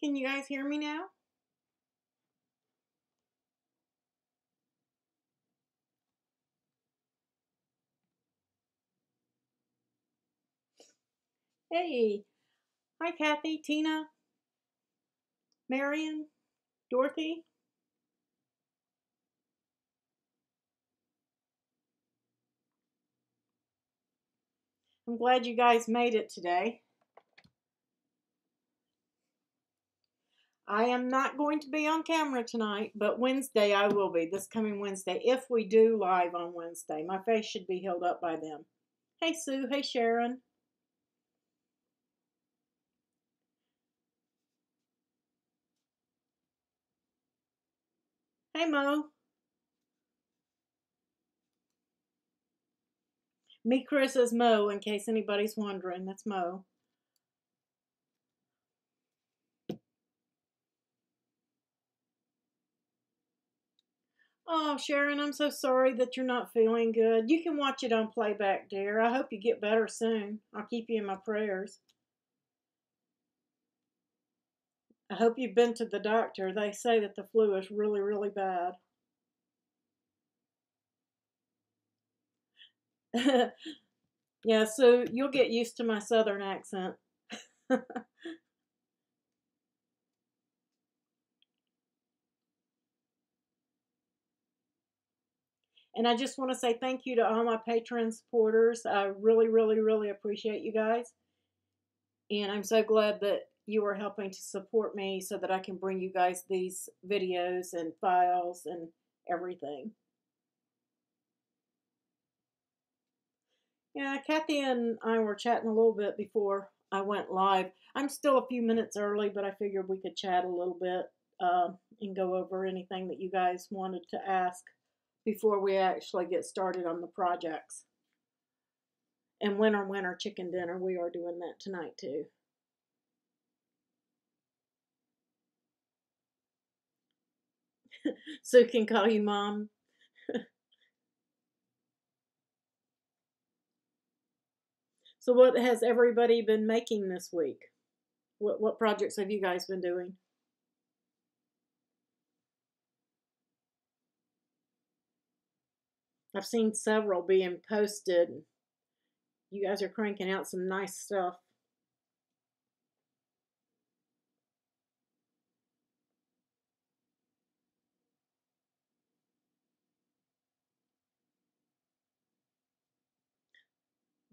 Can you guys hear me now? Hey, hi Kathy, Tina, Marion, Dorothy. I'm glad you guys made it today. I am not going to be on camera tonight, but Wednesday I will be, this coming Wednesday, if we do live on Wednesday. My face should be healed up by then. Hey Sue, hey Sharon. Hey Mo. Me, Chris is Mo, in case anybody's wondering. That's Mo. Oh, Sharon, I'm so sorry that you're not feeling good. You can watch it on playback, dear. I hope you get better soon. I'll keep you in my prayers. I hope you've been to the doctor. They say that the flu is really, really bad. Yeah, so you'll get used to my southern accent. And I just want to say thank you to all my Patreon supporters. I really, really, really appreciate you guys. And I'm so glad that you are helping to support me so that I can bring you guys these videos and files and everything. Yeah, Kathy and I were chatting a little bit before I went live. I'm still a few minutes early, but I figured we could chat a little bit and go over anything that you guys wanted to ask before we actually get started on the projects. And winter chicken dinner, we are doing that tonight too. Sue can call you mom. So what has everybody been making this week? What projects have you guys been doing? I've seen several being posted. You guys are cranking out some nice stuff.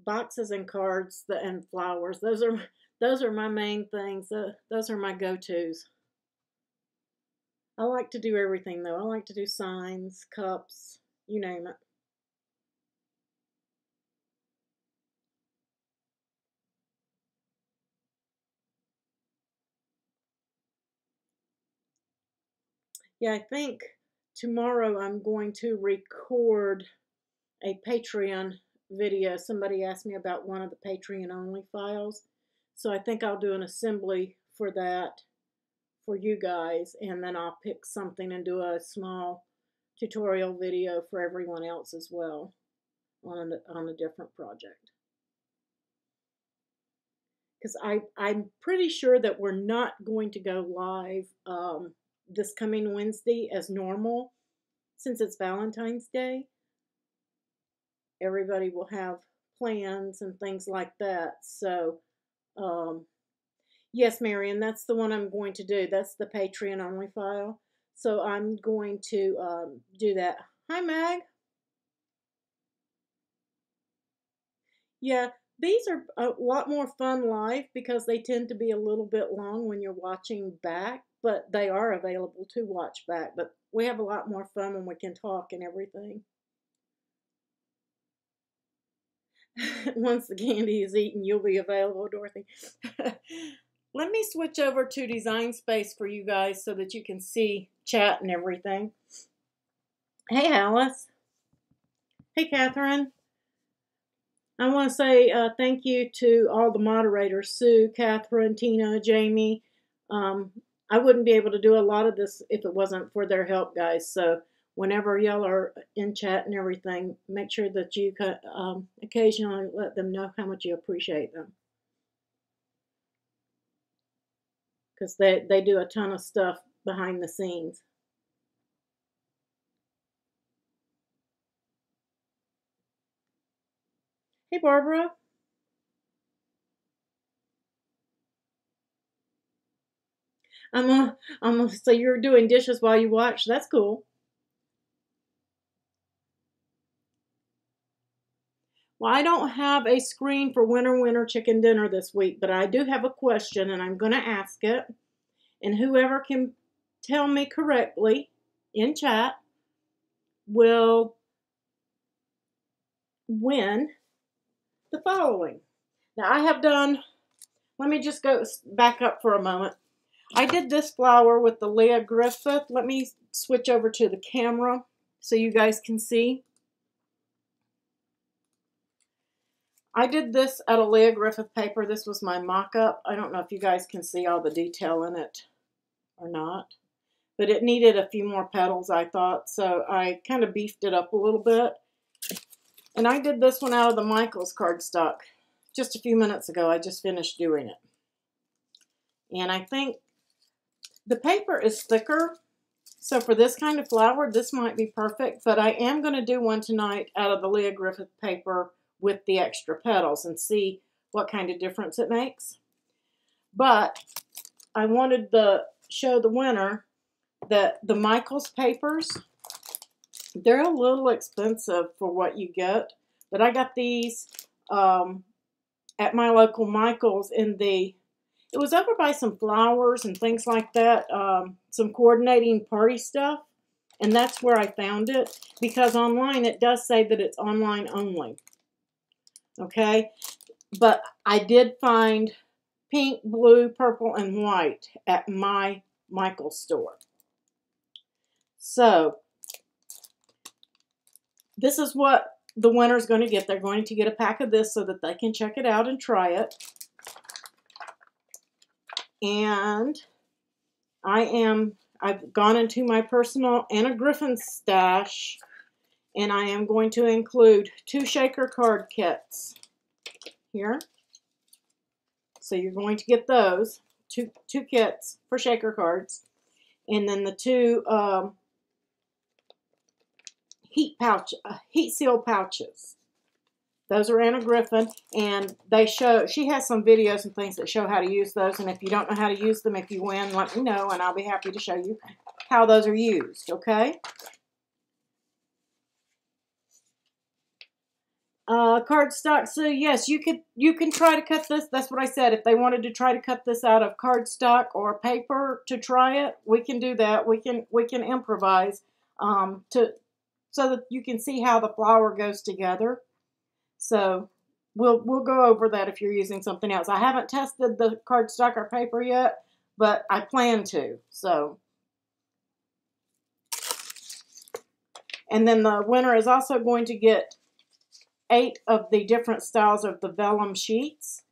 Boxes and cards and flowers. Those are my main things. Those are my go-tos. I like to do everything though. I like to do signs, cups, you name it. Yeah, I think tomorrow I'm going to record a Patreon video. Somebody asked me about one of the Patreon only files. So I think I'll do an assembly for that for you guys, and then I'll pick something and do a small tutorial video for everyone else as well on a different project. Because I'm pretty sure that we're not going to go live this coming Wednesday as normal, since it's Valentine's Day. Everybody will have plans and things like that. So, yes, Marion, that's the one I'm going to do. That's the Patreon only file. So I'm going to do that. Hi, Mag. Yeah, these are a lot more fun live because they tend to be a little bit long when you're watching back, but they are available to watch back. But we have a lot more fun when we can talk and everything. Once the candy is eaten, you'll be available, Dorothy. Let me switch over to Design Space for you guys so that you can see chat and everything. Hey, Alice. Hey, Catherine. I want to say thank you to all the moderators, Sue, Catherine, Tina, Jamie. I wouldn't be able to do a lot of this if it wasn't for their help, guys. So whenever y'all are in chat and everything, make sure that you occasionally let them know how much you appreciate them. because they do a ton of stuff behind the scenes. Hey, Barbara. So you're doing dishes while you watch. That's cool. Well, I don't have a screen for winter chicken dinner this week, but I do have a question, and I'm going to ask it. And whoever can tell me correctly in chat will win the following. Now, I have done, let me just go back up for a moment. I did this flower with the Leah Griffith. Let me switch over to the camera so you guys can see. I did this out of Leah Griffith paper. This was my mock-up. I don't know if you guys can see all the detail in it or not, but it needed a few more petals, I thought, so I kind of beefed it up a little bit. And I did this one out of the Michaels cardstock just a few minutes ago. I just finished doing it. And I think the paper is thicker, so for this kind of flower, this might be perfect, but I am going to do one tonight out of the Leah Griffith paper with the extra petals and see what kind of difference it makes. But I wanted to show the winner that the Michaels papers, they're a little expensive for what you get, but I got these at my local Michaels in the, it was over by some flowers and things like that, some coordinating party stuff, and that's where I found it, because online it does say that it's online only. Okay, but I did find pink, blue, purple, and white at my Michaels store. So this is what the winner's going to get. They're going to get a pack of this so that they can check it out and try it. And I've gone into my personal Anna Griffin stash, and I am going to include 2 shaker card kits here. So you're going to get those, two kits for shaker cards, and then the 2 heat seal pouches. Those are Anna Griffin, and she has some videos and things that show how to use those, and if you don't know how to use them, if you win, let me know, and I'll be happy to show you how those are used, okay? Cardstock, so yes, you can try to cut this. That's what I said. If they wanted to try to cut this out of cardstock or paper to try it, we can do that. We can improvise so that you can see how the flower goes together. So we'll go over that if you're using something else. I haven't tested the cardstock or paper yet, but I plan to. So, and then the winner is also going to get 8 of the different styles of the vellum sheets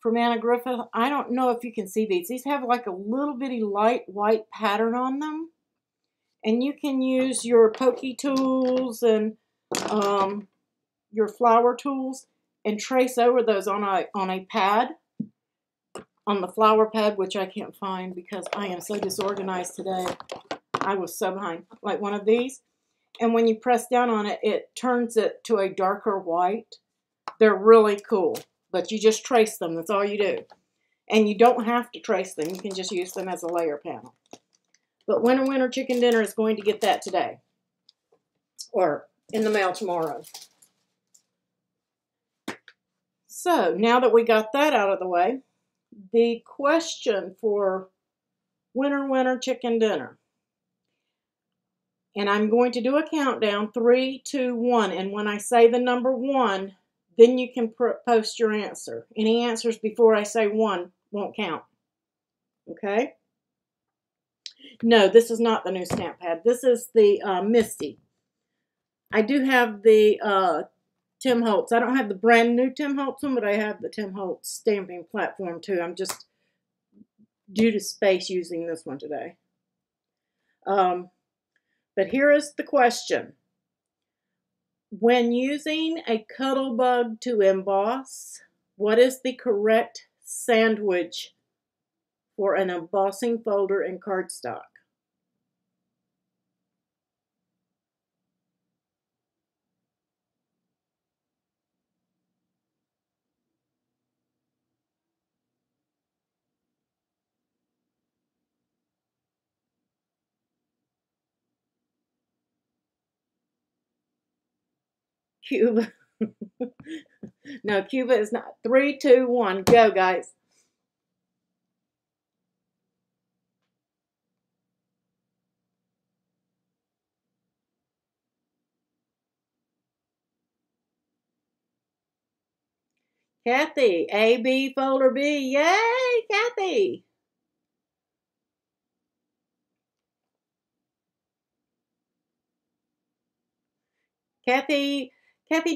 from Anna Griffith. I don't know if you can see these. These have like a little bitty light white pattern on them. And you can use your pokey tools and your flower tools and trace over those on a pad, on the flower pad, which I can't find because I am so disorganized today. I was so behind. Like one of these. And when you press down on it, it turns it to a darker white. They're really cool, but you just trace them. That's all you do. And you don't have to trace them. You can just use them as a layer panel. But Winter Chicken Dinner is going to get that today, or in the mail tomorrow. So now that we got that out of the way, the question for Winter Chicken Dinner. And I'm going to do a countdown, 3, 2, 1. And when I say the number 1, then you can post your answer. Any answers before I say 1 won't count. Okay? No, this is not the new stamp pad. This is the Misty. I do have the Tim Holtz. I don't have the brand new Tim Holtz one, but I have the Tim Holtz stamping platform too. I'm just, due to space, using this one today. But here is the question. When using a Cuttlebug to emboss, what is the correct sandwich for an embossing folder and cardstock. Cuba. No, Cuba is not. 3, 2, 1, go, guys. Kathy, A, B, folder B. Yay, Kathy. Kathy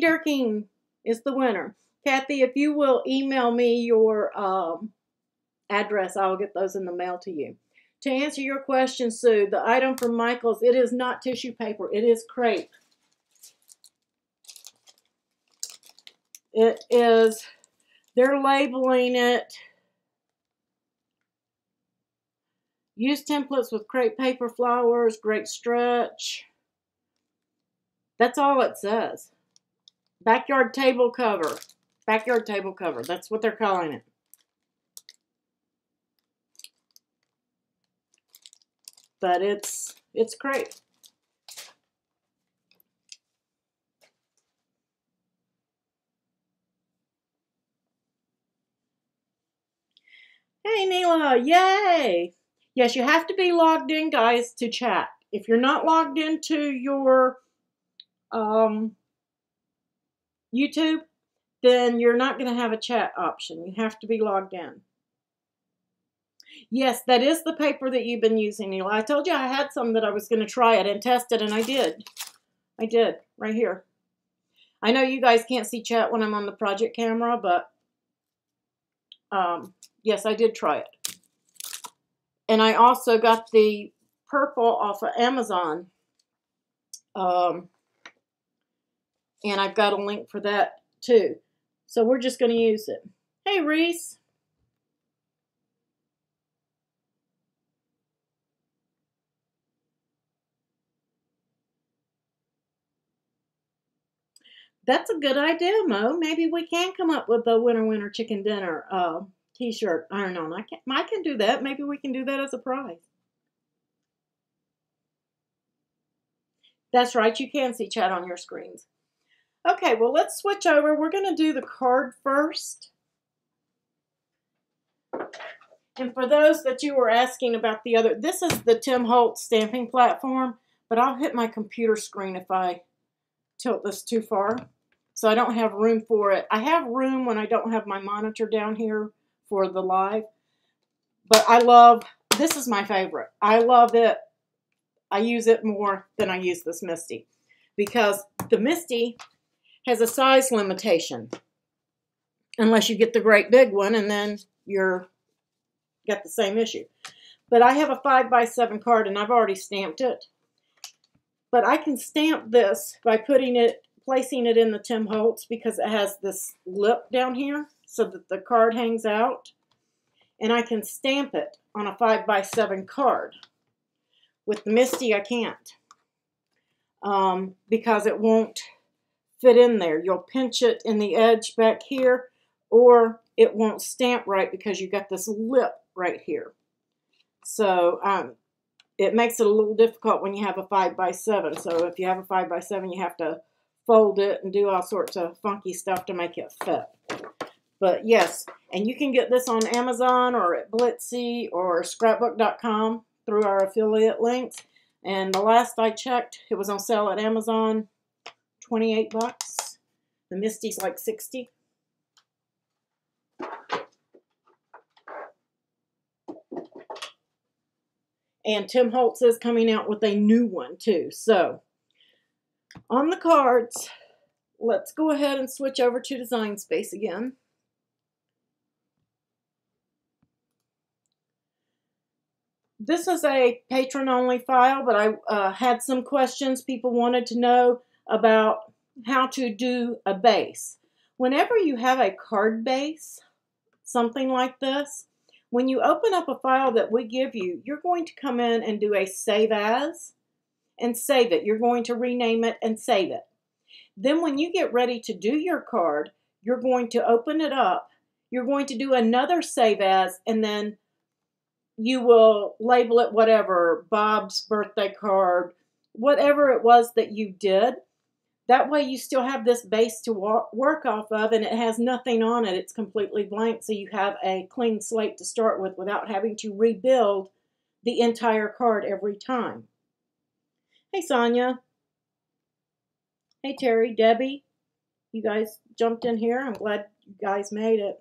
Durking is the winner. Kathy, if you will email me your address, I'll get those in the mail to you. To answer your question, Sue, the item from Michaels, it is not tissue paper. It is crepe. It is, they're labeling it, use templates with crepe paper flowers, great stretch. That's all it says. Backyard table cover. Backyard table cover. That's what they're calling it. But it's crepe. Hey, Neela, yay! Yes, you have to be logged in, guys, to chat. If you're not logged into your YouTube, then you're not going to have a chat option. You have to be logged in. Yes, that is the paper that you've been using, Neela. I told you I had some that I was going to try it and test it, and I did. I did, right here. I know you guys can't see chat when I'm on the project camera, but yes, I did try it. And I also got the purple off of Amazon. And I've got a link for that too. So we're just going to use it. Hey, Reese. That's a good idea, Mo. Maybe we can come up with a winner chicken dinner t-shirt iron-on. I can do that. Maybe we can do that as a prize. That's right. You can see chat on your screens. Okay, well, let's switch over. We're going to do the card first. And for those that you were asking about the other, this is the Tim Holtz stamping platform, but I'll hit my computer screen if I tilt this too far. So I don't have room for it. I have room when I don't have my monitor down here for the live. But I love, this is my favorite. I love it. I use it more than I use this Misty. Because the Misty has a size limitation. Unless you get the great big one, and then you're got the same issue. But I have a 5x7 card, and I've already stamped it. But I can stamp this by placing it in the Tim Holtz, because it has this lip down here so that the card hangs out. And I can stamp it on a 5x7 card. With the Misty, I can't. Because it won't fit in there. You'll pinch it in the edge back here, or it won't stamp right because you got this lip right here. So it makes it a little difficult when you have a 5x7. So if you have a 5x7, you have to fold it and do all sorts of funky stuff to make it fit. But yes, and you can get this on Amazon or at Blitsy or scrapbook.com through our affiliate links. And the last I checked, it was on sale at Amazon, 28 bucks. The Misty's like 60. And Tim Holtz is coming out with a new one too. So on the cards, let's go ahead and switch over to Design Space again. This is a patron-only file, but I had some questions. People wanted to know about how to do a base. Whenever you have a card base, something like this, When you open up a file that we give you, you're going to come in and do a save as and save it. You're going to rename it and save it. Then when you get ready to do your card, you're going to open it up. You're going to do another save as, and then you will label it whatever, Bob's birthday card, whatever it was that you did. That way you still have this base to work off of, and it has nothing on it. It's completely blank, so you have a clean slate to start with without having to rebuild the entire card every time. Hey, Sonia. Hey, Terry, Debbie. You guys jumped in here. I'm glad you guys made it.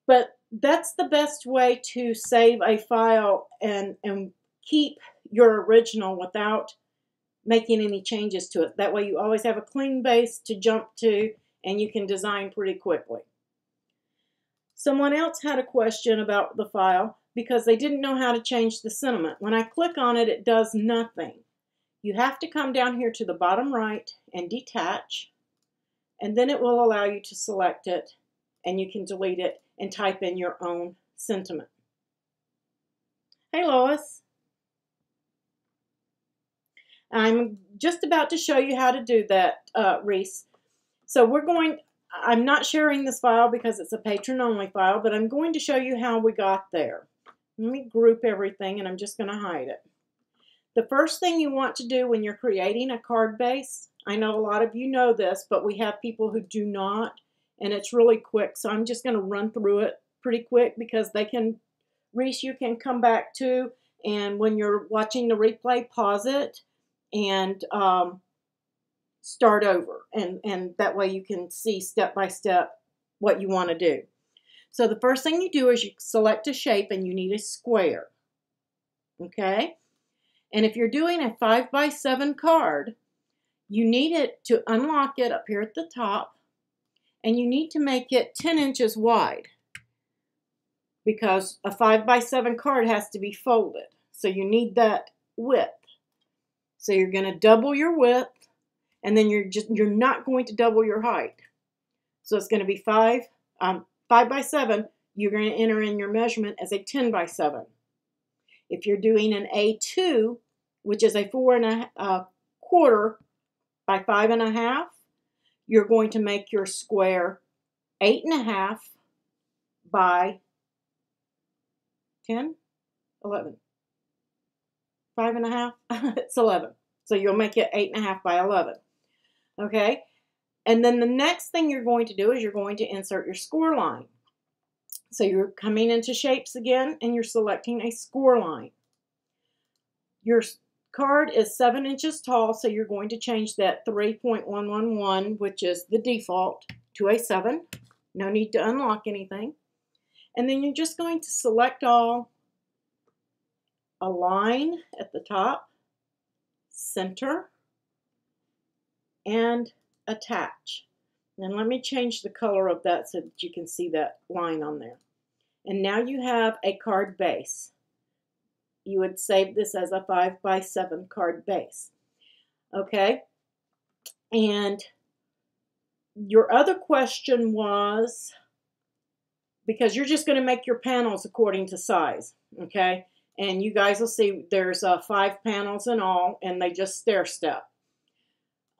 But that's the best way to save a file and keep your original without making any changes to it. That way you always have a clean base to jump to, and you can design pretty quickly. Someone else had a question about the file because they didn't know how to change the sentiment. When I click on it, it does nothing. You have to come down here to the bottom right and detach, and then it will allow you to select it, and you can delete it and type in your own sentiment. Hey, Lois. I'm just about to show you how to do that, Reese. So I'm not sharing this file because it's a patron-only file, but I'm going to show you how we got there. Let me group everything, and I'm just going to hide it. The first thing you want to do when you're creating a card base, I know a lot of you know this, but we have people who do not, and it's really quick, so I'm just going to run through it pretty quick because Reese, you can come back to, and when you're watching the replay, pause it and start over, and that way you can see step by step what you want to do. So the first thing you do is you select a shape, and you need a square. Okay, and if you're doing a 5x7 card, you need it to unlock it up here at the top, and you need to make it 10 inches wide because a 5x7 card has to be folded, so you need that width. So you're going to double your width, and then you're not going to double your height. So it's going to be 5 by 7. You're going to enter in your measurement as a 10 by 7. If you're doing an A2, which is a 4 1/4 by 5 1/2, you're going to make your square 8 1/2 by 10, 11. 5 1/2, it's 11. So you'll make it 8 1/2 by 11. Okay, and then the next thing you're going to do is you're going to insert your score line. So you're coming into shapes again, and you're selecting a score line. Your card is 7 inches tall, so you're going to change that 3.111, which is the default, to a 7. No need to unlock anything. And then you're just going to select all, align at the top, center, and attach. And let me change the color of that so that you can see that line on there. And now you have a card base. You would save this as a 5x7 card base. Okay? And your other question was, because you're just going to make your panels according to size. Okay? And you guys will see there's 5 panels in all, and they just stair step.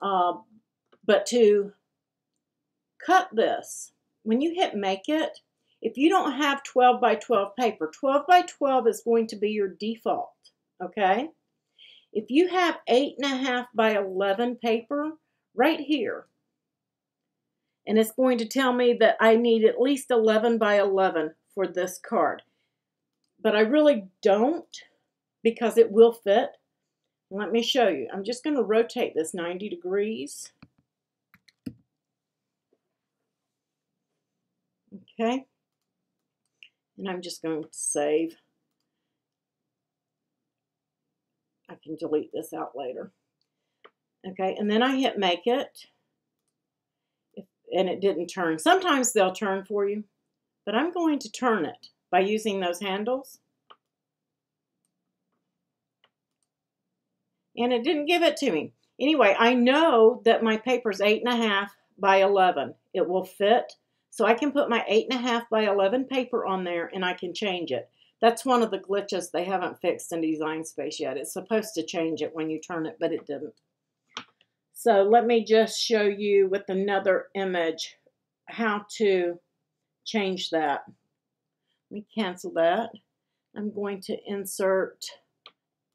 But to cut this, when you hit make it, if you don't have 12 by 12 paper, 12 by 12 is going to be your default, okay? If you have 8 1/2 by 11 paper right here, and it's going to tell me that I need at least 11 by 11 for this card. But I really don't, because it will fit. Let me show you. I'm just going to rotate this 90 degrees. Okay. And I'm just going to save. I can delete this out later. Okay, and then I hit make it. And it didn't turn. Sometimes they'll turn for you, but I'm going to turn it by using those handles. And it didn't give it to me. Anyway, I know that my paper's 8 1/2 by 11. It will fit. So I can put my 8.5 by 11 paper on there and I can change it. That's one of the glitches they haven't fixed in Design Space yet. It's supposed to change it when you turn it, but it didn't. So let me just show you with another image how to change that. Let me cancel that. I'm going to insert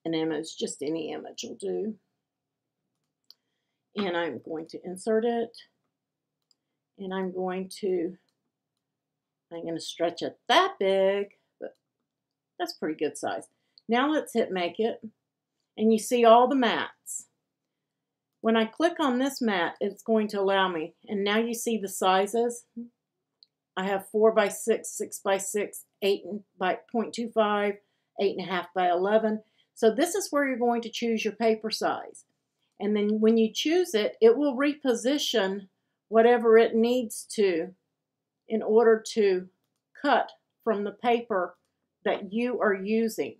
an image, just any image will do. And I'm going to insert it. And I'm going to stretch it that big, but that's pretty good size. Now let's hit make it. And you see all the mats. When I click on this mat, it's going to allow me. And now you see the sizes. I have 4 by 6, 6 by 6, 8 by 0.25, 8.5 by 11. So this is where you're going to choose your paper size. And then when you choose it, it will reposition whatever it needs to in order to cut from the paper that you are using.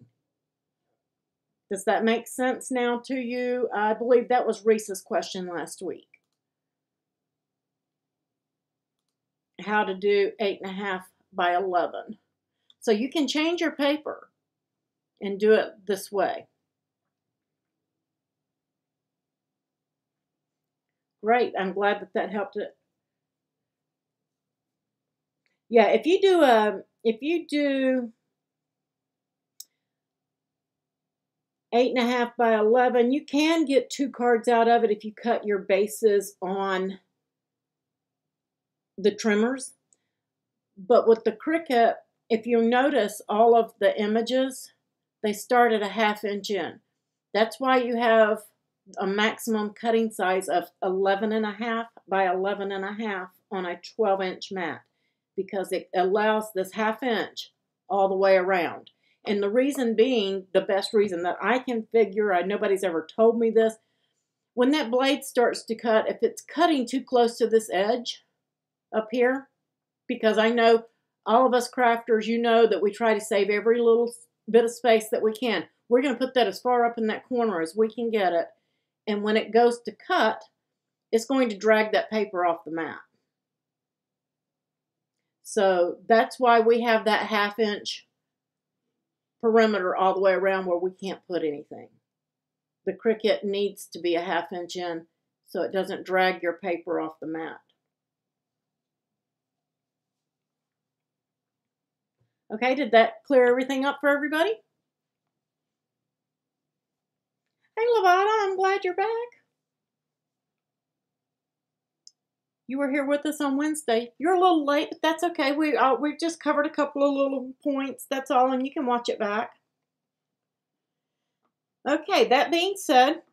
Does that make sense now to you? I believe that was Reese's question last week. How to do 8.5 by 11. So you can change your paper and do it this way. Great, I'm glad that that helped it. Yeah, if you do 8.5 by 11, you can get 2 cards out of it if you cut your bases on the trimmers. But with the Cricut, if you notice all of the images, they start at a 1/2 inch in. That's why you have a maximum cutting size of 11.5 by 11.5 on a 12-inch mat, because it allows this 1/2 inch all the way around. And the reason being, the best reason that I can figure, nobody's ever told me this, when that blade starts to cut, if it's cutting too close to this edge up here, because I know all of us crafters, you know that we try to save every little bit of space that we can. We're going to put that as far up in that corner as we can get it. And when it goes to cut, it's going to drag that paper off the mat. So that's why we have that 1/2 inch perimeter all the way around where we can't put anything. The Cricut needs to be a 1/2 inch in so it doesn't drag your paper off the mat. Okay, did that clear everything up for everybody? Hey, Lavada, I'm glad you're back. You were here with us on Wednesday. You're a little late, but that's okay. We've just covered a couple of little points, that's all, and you can watch it back. Okay, that being said,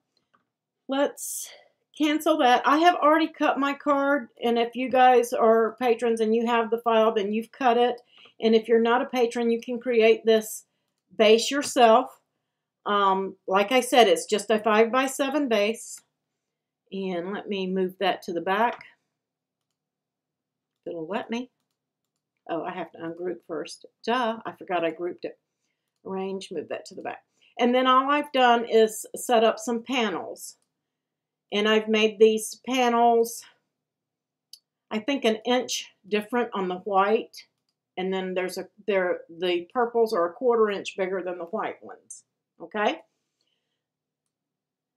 let's cancel that. I have already cut my card, and if you guys are patrons and you have the file, then you've cut it. And if you're not a patron, you can create this base yourself. Like I said, it's just a 5 by 7 base. And let me move that to the back. It'll let me. Oh, I have to ungroup first. Duh, I forgot I grouped it. Arrange, move that to the back. And then all I've done is set up some panels. And I've made these panels, I think, 1 inch different on the white. And then the purples are a 1/4 inch bigger than the white ones. Okay?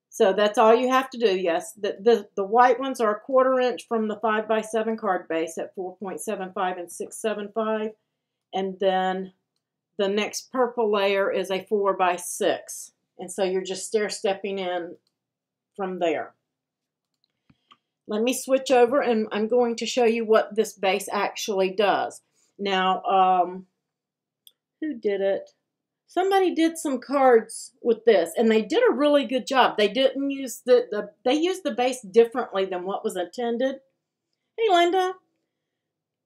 So that's all you have to do. Yes, the white ones are a 1/4 inch from the 5 by 7 card base at 4.75 and 675. And then the next purple layer is a 4 by 6. And so you're just stair-stepping in from there. Let me switch over and I'm going to show you what this base actually does. Now, who did it? Somebody did some cards with this, and they did a really good job. They didn't use they used the base differently than what was intended. Hey, Linda.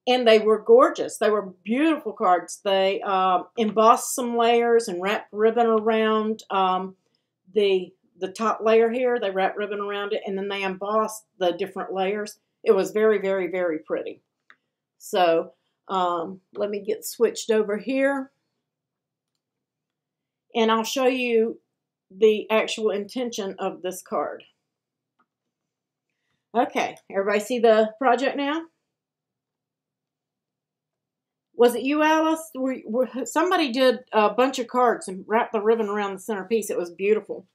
And they were gorgeous. They were beautiful cards. They embossed some layers and wrapped ribbon around the top layer here. They wrapped ribbon around it, and then they embossed the different layers. It was very, very, very pretty. So let me get switched over here. And I'll show you the actual intention of this card. Okay, everybody see the project now? Was it you, Alice? Somebody did a bunch of cards and wrapped the ribbon around the centerpiece. It was beautiful.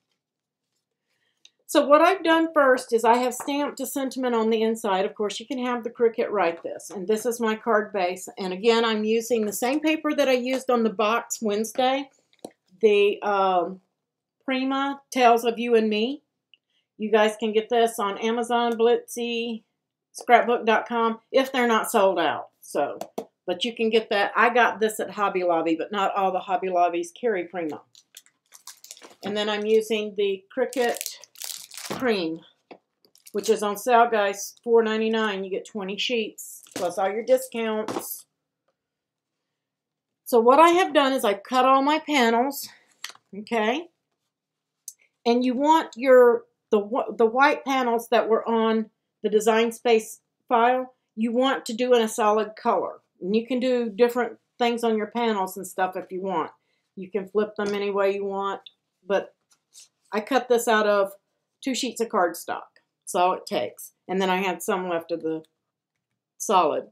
So what I've done first is I have stamped a sentiment on the inside. Of course, you can have the Cricut write this. And this is my card base. And again, I'm using the same paper that I used on the box Wednesday. The Prima Tales of You and Me. You guys can get this on Amazon, Blitsy, scrapbook.com if they're not sold out. So, but you can get that. I got this at Hobby Lobby, but not all the Hobby Lobbies carry Prima. And then I'm using the Cricut Cream, which is on sale, guys, $4.99. You get 20 sheets plus all your discounts. So what I have done is I've cut all my panels, okay? And you want the white panels that were on the Design Space file, you want to do in a solid color. And you can do different things on your panels and stuff if you want. You can flip them any way you want, but I cut this out of 2 sheets of cardstock. That's all it takes. And then I had some left of the solid.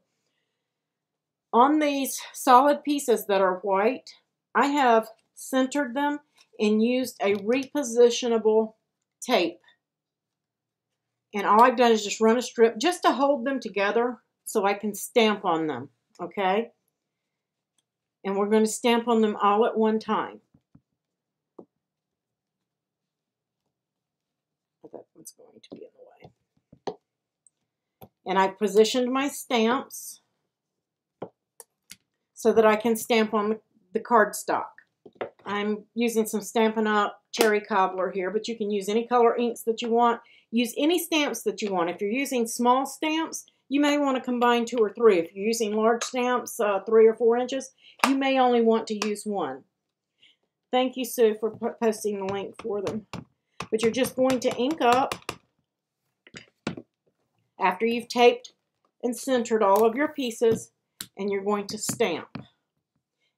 On these solid pieces that are white, I have centered them and used a repositionable tape. And all I've done is just run a strip just to hold them together so I can stamp on them, okay? And we're going to stamp on them all at one time. That one's going to be in the way. And I've positioned my stamps so that I can stamp on the cardstock. I'm using some Stampin' Up! Cherry Cobbler here, but you can use any color inks that you want. Use any stamps that you want. If you're using small stamps, you may want to combine 2 or 3. If you're using large stamps, 3 or 4 inches, you may only want to use 1. Thank you, Sue, for posting the link for them. But you're just going to ink up after you've taped and centered all of your pieces, and you're going to stamp.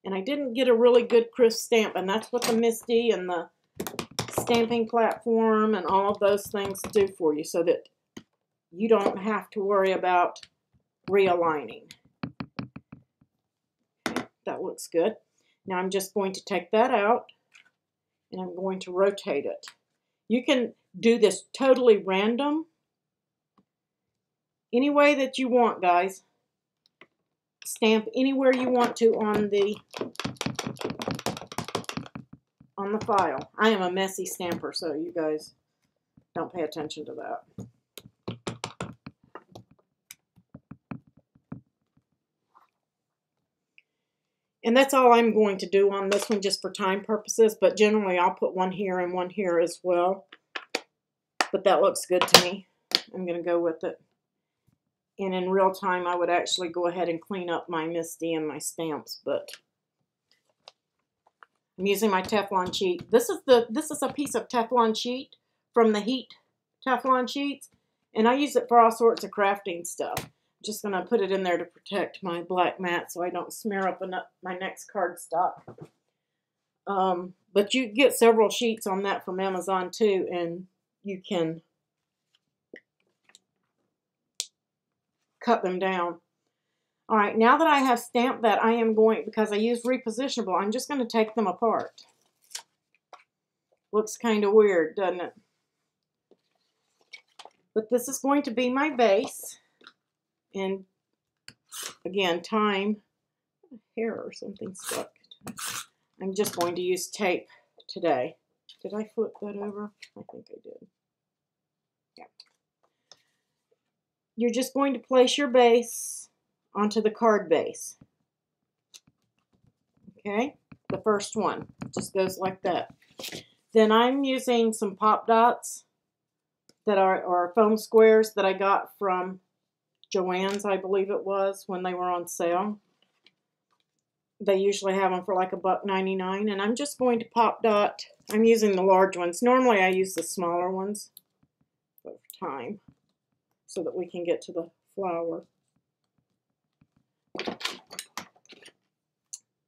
And I didn't get a really good crisp stamp, and that's what the Misty and the stamping platform and all of those things do for you, so that you don't have to worry about realigning. Okay, that looks good. Now I'm just going to take that out, and I'm going to rotate it. You can do this totally random, any way that you want, guys. Stamp anywhere you want to on the file. I am a messy stamper, so you guys don't pay attention to that. And that's all I'm going to do on this one, just for time purposes, but generally I'll put one here and one here as well. But that looks good to me. I'm going to go with it. And in real time, I would actually go ahead and clean up my Misty and my stamps, but I'm using my Teflon sheet. This is a piece of Teflon sheet from the Heat Teflon sheets, and I use it for all sorts of crafting stuff. I'm just going to put it in there to protect my black mat so I don't smear up my next cardstock. But you get several sheets on that from Amazon too, and you can cut them down. All right, now that I have stamped that, I am going, because I use repositionable, I'm just going to take them apart. Looks kind of weird, doesn't it? But this is going to be my base. And again, time, hair or something stuck. I'm just going to use tape today. Did I flip that over? I think I did. Yeah. You're just going to place your base onto the card base. Okay, the first one just goes like that. Then I'm using some pop dots that are foam squares that I got from Joann's, I believe it was, when they were on sale. They usually have them for like $1.99, and I'm just going to pop dot. I'm using the large ones. Normally I use the smaller ones over time so that we can get to the flower.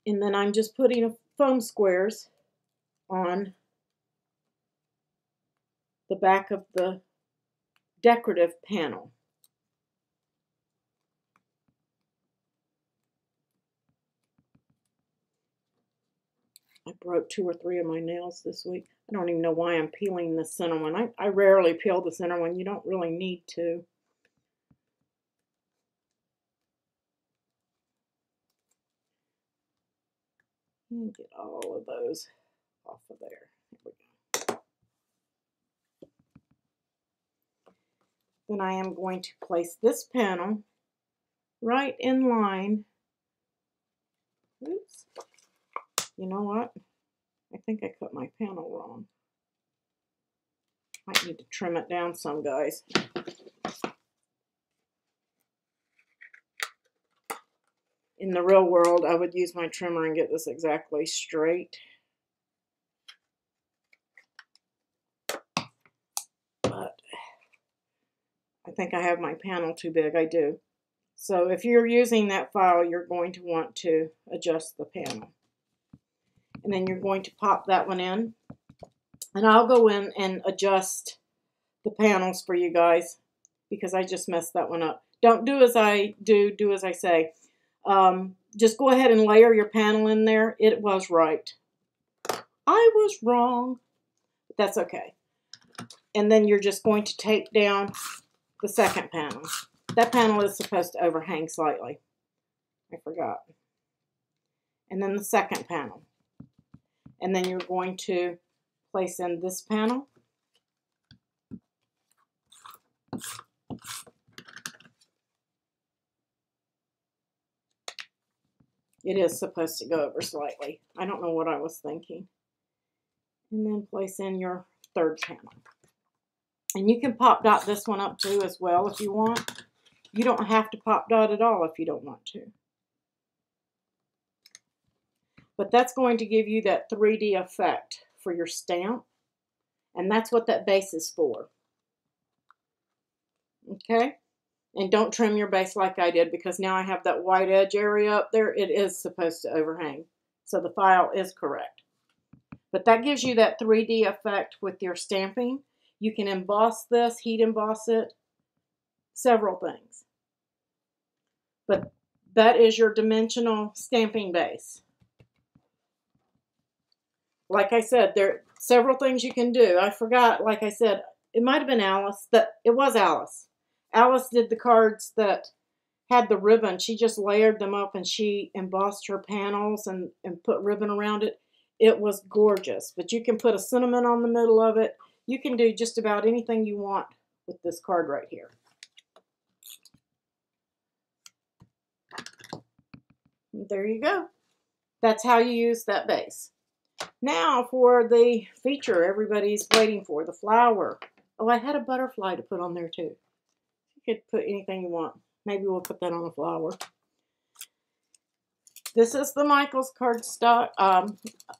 And then I'm just putting foam squares on the back of the decorative panel. I broke 2 or 3 of my nails this week. I don't even know why I'm peeling the center one. I rarely peel the center one. You don't really need to. Get all of those off of there. There we go. Then I am going to place this panel right in line. Oops. You know what? I think I cut my panel wrong. Might need to trim it down some, guys. In the real world, I would use my trimmer and get this exactly straight. But I think I have my panel too big. I do. So if you're using that file, you're going to want to adjust the panel. And then you're going to pop that one in. And I'll go in and adjust the panels for you guys because I just messed that one up. Don't do as I do, do as I say. Just go ahead and layer your panel in there. It was right. I was wrong. But that's okay. And then you're just going to tape down the second panel. That panel is supposed to overhang slightly. I forgot. And then the second panel. And then you're going to place in this panel. It is supposed to go over slightly. I don't know what I was thinking. And then place in your third panel. And you can pop dot this one up too as well if you want. You don't have to pop dot at all if you don't want to. But that's going to give you that 3D effect for your stamp. And that's what that base is for. Okay? And don't trim your base like I did because now I have that white edge area up there. It is supposed to overhang. So the file is correct. But that gives you that 3D effect with your stamping. You can emboss this, heat emboss it, several things. But that is your dimensional stamping base. Like I said, there are several things you can do. I forgot, like I said, it might have been Alice. It was Alice. Alice did the cards that had the ribbon. She just layered them up and she embossed her panels and put ribbon around it. It was gorgeous. But you can put a cinnamon on the middle of it. You can do just about anything you want with this card right here. There you go. That's how you use that base. Now for the feature everybody's waiting for, the flower. Oh, I had a butterfly to put on there too. You could put anything you want. Maybe we'll put that on a flower. This is the Michaels cardstock,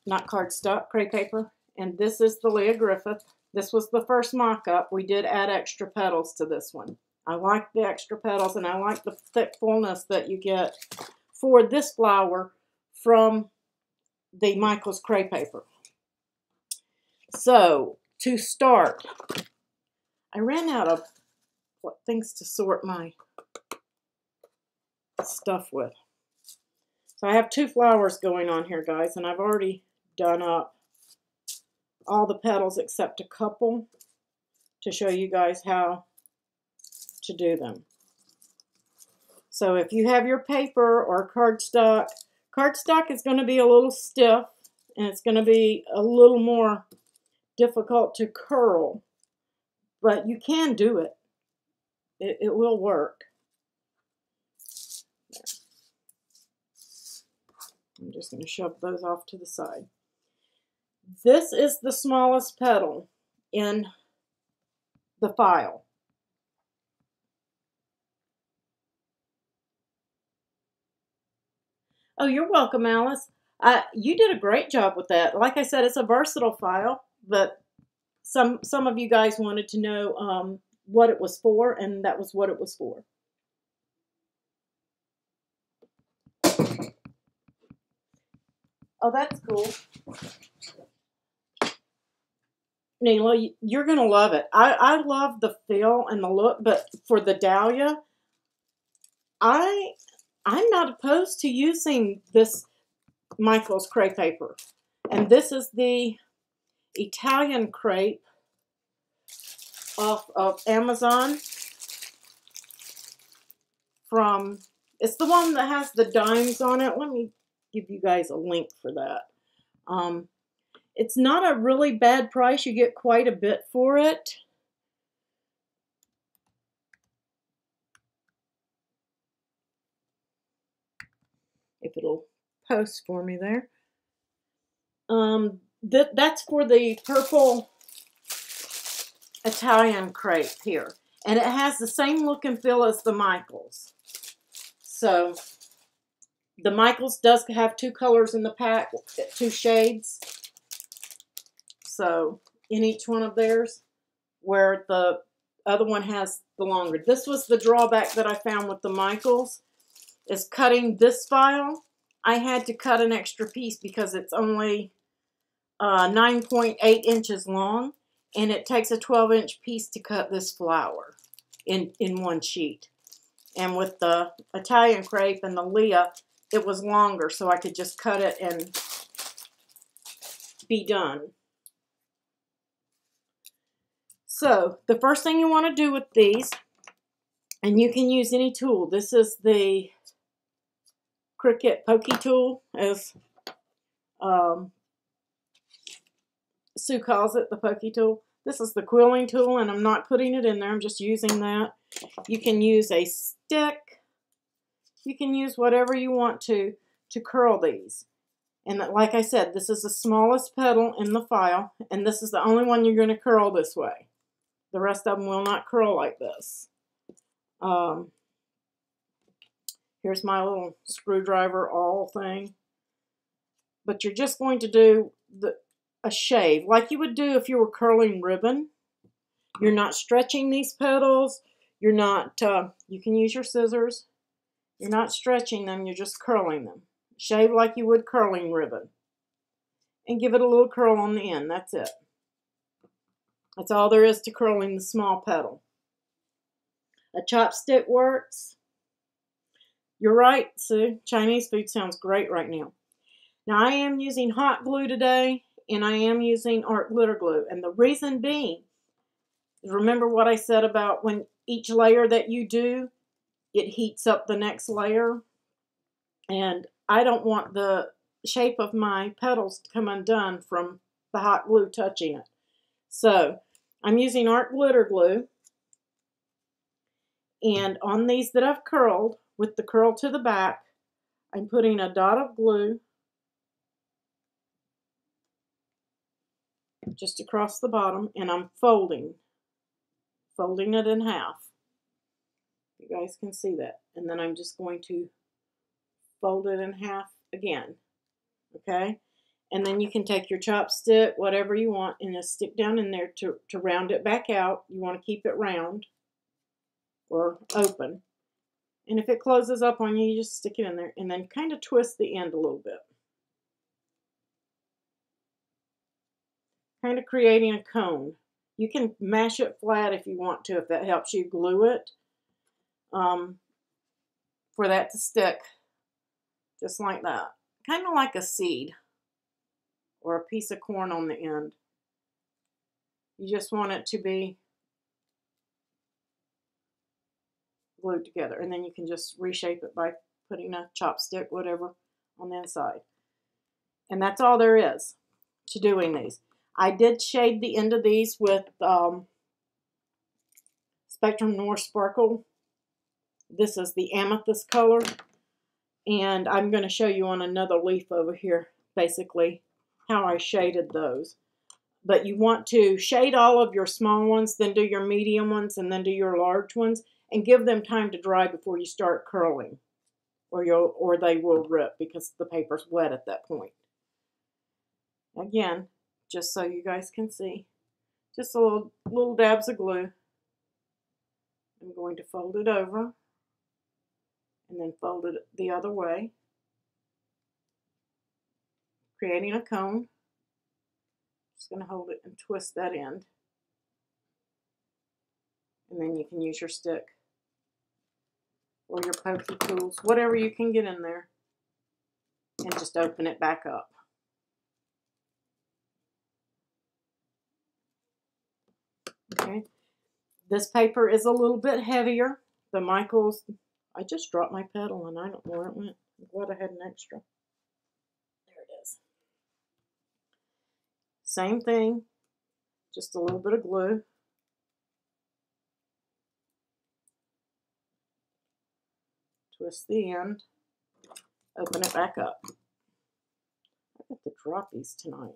not cardstock, crepe paper. And this is the Leah Griffith. This was the first mock-up. We did add extra petals to this one. I like the extra petals and I like the thick fullness that you get for this flower from the Michaels crepe paper. So, to start, I ran out of things to sort my stuff with. So I have 2 flowers going on here, guys, and I've already done up all the petals except a couple to show you guys how to do them. So if you have your paper or cardstock, cardstock is going to be a little stiff and it's going to be a little more difficult to curl, but you can do it. It will work. There. I'm just going to shove those off to the side. This is the smallest petal in the file. Oh, you're welcome, Alice. You did a great job with that. Like I said, it's a versatile file, but some of you guys wanted to know what it was for, and that was what it was for. Oh, that's cool. Neela, you're going to love it. I love the feel and the look, but for the Dahlia, I'm not opposed to using this Michaels crepe paper. And this is the Italian crepe off of Amazon from, it's the one that has the dimes on it. Let me give you guys a link for that. It's not a really bad price. You get quite a bit for it. If it'll post for me there. That's for the purple Italian crepe here. And it has the same look and feel as the Michaels. So, the Michaels does have 2 colors in the pack, 2 shades. So, in each one of theirs, where the other one has the longer. This was the drawback that I found with the Michaels, is cutting this file. I had to cut an extra piece because it's only 9.8 inches long, and it takes a 12-inch piece to cut this flower in one sheet. And with the Italian crepe and the Leah, it was longer, so I could just cut it and be done. So, the first thing you want to do with these, and you can use any tool. This is the Cricut Pokey tool, as Sue calls it, the Pokey tool. This is the quilling tool, and I'm not putting it in there. I'm just using that. You can use a stick. You can use whatever you want to curl these. And like I said, this is the smallest petal in the file, and this is the only one you're going to curl this way. The rest of them will not curl like this. Here's my little screwdriver awl thing. But you're just going to do a shave, like you would do if you were curling ribbon. You're not stretching these petals. You're not, you can use your scissors. You're not stretching them, you're just curling them. Shave like you would curling ribbon. And give it a little curl on the end, that's it. That's all there is to curling the small petal. A chopstick works. You're right, Sue. Chinese food sounds great right now. Now, I am using hot glue today, and I am using art glitter glue. And the reason being, is remember what I said about when each layer that you do, it heats up the next layer. And I don't want the shape of my petals to come undone from the hot glue touching it. So, I'm using art glitter glue. And on these that I've curled, with the curl to the back, I'm putting a dot of glue just across the bottom, and I'm folding it in half. You guys can see that. And then I'm just going to fold it in half again. Okay? And then you can take your chopstick, whatever you want, and just stick down in there to round it back out. You want to keep it round or open. And if it closes up on you, you just stick it in there and then kind of twist the end a little bit. Kind of creating a cone. You can mash it flat if you want to, if that helps you glue it. For that to stick. Just like that. Kind of like a seed. Or a piece of corn on the end. You just want it to be glued together. And then you can just reshape it by putting a chopstick, whatever, on the inside. And that's all there is to doing these. I did shade the end of these with Spectrum Noir Sparkle. This is the amethyst color. And I'm going to show you on another leaf over here, basically, how I shaded those. But you want to shade all of your small ones, then do your medium ones, and then do your large ones, and give them time to dry before you start curling, or they will rip because the paper's wet at that point. Again, just so you guys can see, just a little dabs of glue. I'm going to fold it over, and then fold it the other way, creating a cone. Just going to hold it and twist that end. And then you can use your stick or your pokey tools, whatever you can get in there, and just open it back up. Okay. This paper is a little bit heavier. The Michaels, I just dropped my petal and I don't know where it went. I'm glad I had an extra. There it is. Same thing, just a little bit of glue. Twist the end, open it back up. I got to drop these tonight.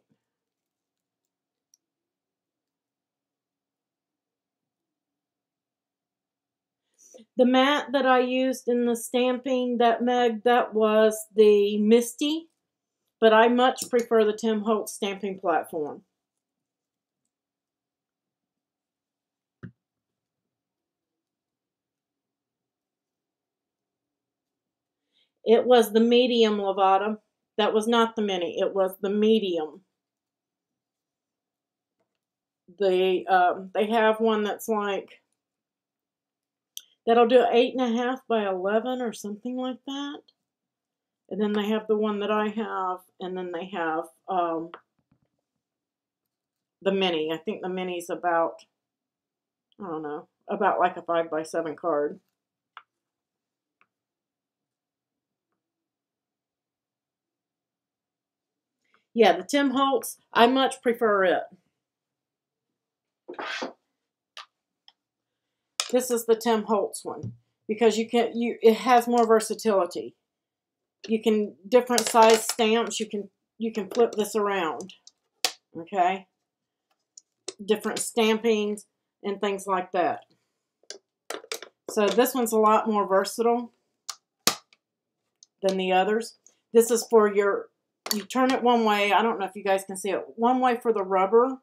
The mat that I used in the stamping, that Meg, that was the Misty, but I much prefer the Tim Holtz stamping platform. It was the medium, Lavada. That was not the mini. It was the medium. They have one that's like, that'll do 8.5 by 11 or something like that. And then they have the one that I have, and then they have the mini. I think the mini's about, I don't know, about like a 5 by 7 card. Yeah, the Tim Holtz, I much prefer it. This is the Tim Holtz one because it has more versatility. You can different size stamps. You can flip this around. Okay, different stampings and things like that. So this one's a lot more versatile than the others. This is for you turn it one way. I don't know if you guys can see it. One way for the rubber,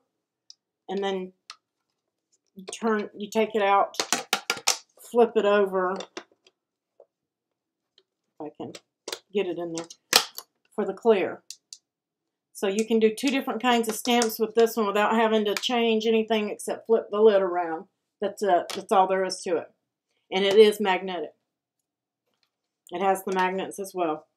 and then you take it out, flip it over. If I can get it in there for the clear. So you can do 2 different kinds of stamps with this one without having to change anything except flip the lid around. That's it. That's all there is to it. And it is magnetic. It has the magnets as well.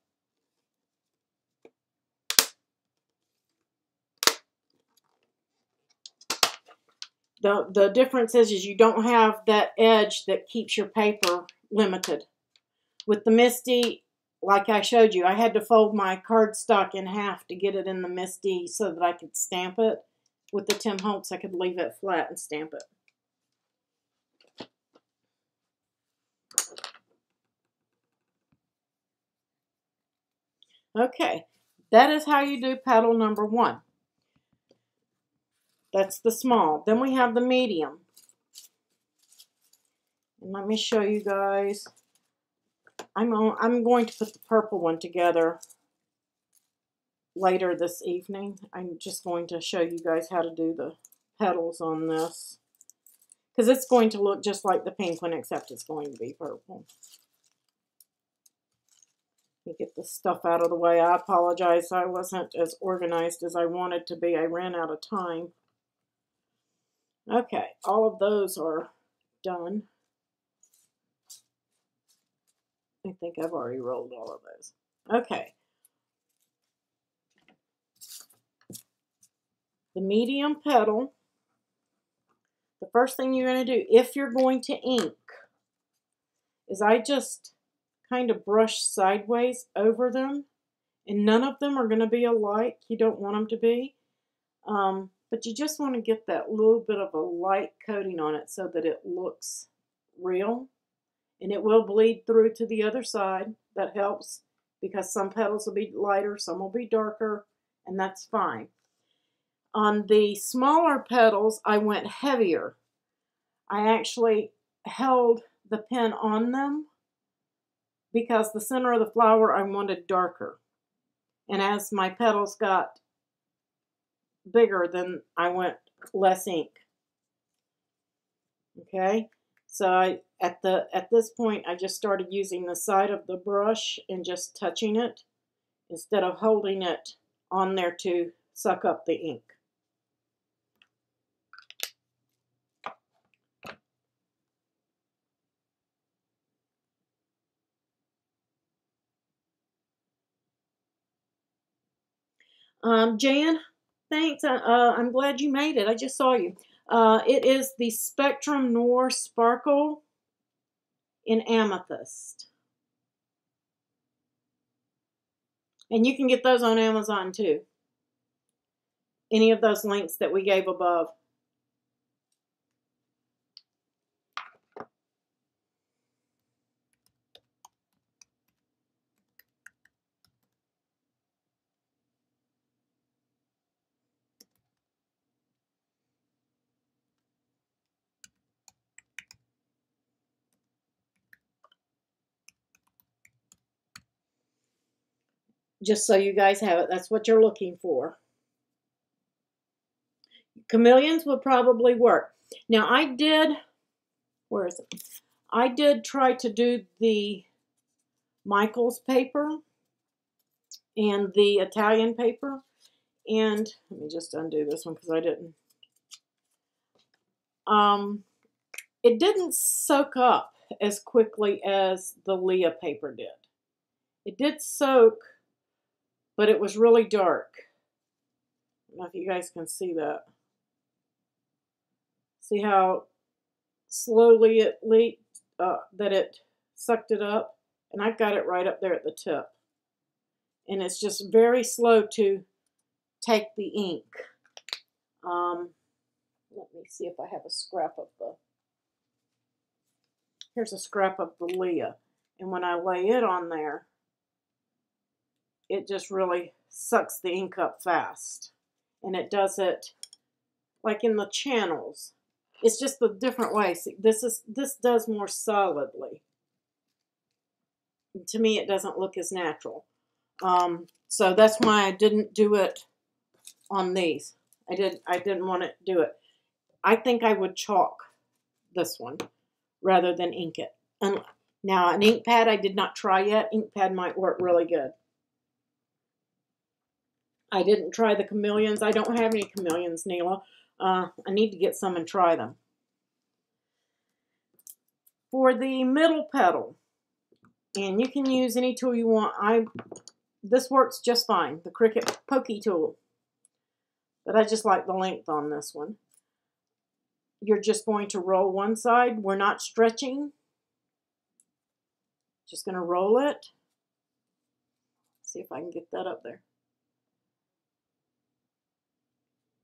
The difference is you don't have that edge that keeps your paper limited. With the Misty, like I showed you, I had to fold my cardstock in half to get it in the Misty so that I could stamp it. With the Tim Holtz, I could leave it flat and stamp it. Okay, that is how you do petal number 1. That's the small. Then we have the medium. And let me show you guys. I'm going to put the purple one together later this evening. I'm just going to show you guys how to do the petals on this. Because it's going to look just like the pink one, except it's going to be purple. Let me get this stuff out of the way. I apologize. I wasn't as organized as I wanted to be. I ran out of time. Okay, all of those are done. I think I've already rolled all of those. Okay. The medium petal. The first thing you're going to do, if you're going to ink, is I just kind of brush sideways over them. And none of them are going to be alike. You don't want them to be. But you just want to get that little bit of a light coating on it so that it looks real. And it will bleed through to the other side. That helps because some petals will be lighter, some will be darker, and that's fine. On the smaller petals, I went heavier. I actually held the pen on them because the center of the flower I wanted darker. And as my petals got bigger, then I went less ink. Okay, so at this point I just started using the side of the brush and just touching it instead of holding it on there to suck up the ink. Jan, thanks. I'm glad you made it. I just saw you. It is the Spectrum Noir Sparkle in Amethyst. And you can get those on Amazon too. Any of those links that we gave above. Just so you guys have it. That's what you're looking for. Chameleons would probably work. Now I did, where is it? I did try to do the Michaels paper and the Italian paper. And let me just undo this one because I didn't. It didn't soak up as quickly as the Leah paper did. It did soak, but it was really dark. I don't know if you guys can see that. See how slowly it leaked, that it sucked it up? And I've got it right up there at the tip. And it's just very slow to take the ink. Let me see if I have a scrap of the, here's a scrap of the Leah. And when I lay it on there, it just really sucks the ink up fast. And it does it like in the channels. It's just the different way. See, this does more solidly. To me, it doesn't look as natural. So that's why I didn't do it on these. I didn't want to do it. I think I would chalk this one rather than ink it. And now an ink pad I did not try yet. Ink pad might work really good. I didn't try the chameleons. I don't have any chameleons, Neela. I need to get some and try them. For the middle petal, and you can use any tool you want. This works just fine, the Cricut Pokey tool. But I just like the length on this one. You're just going to roll one side. We're not stretching. Just going to roll it. See if I can get that up there.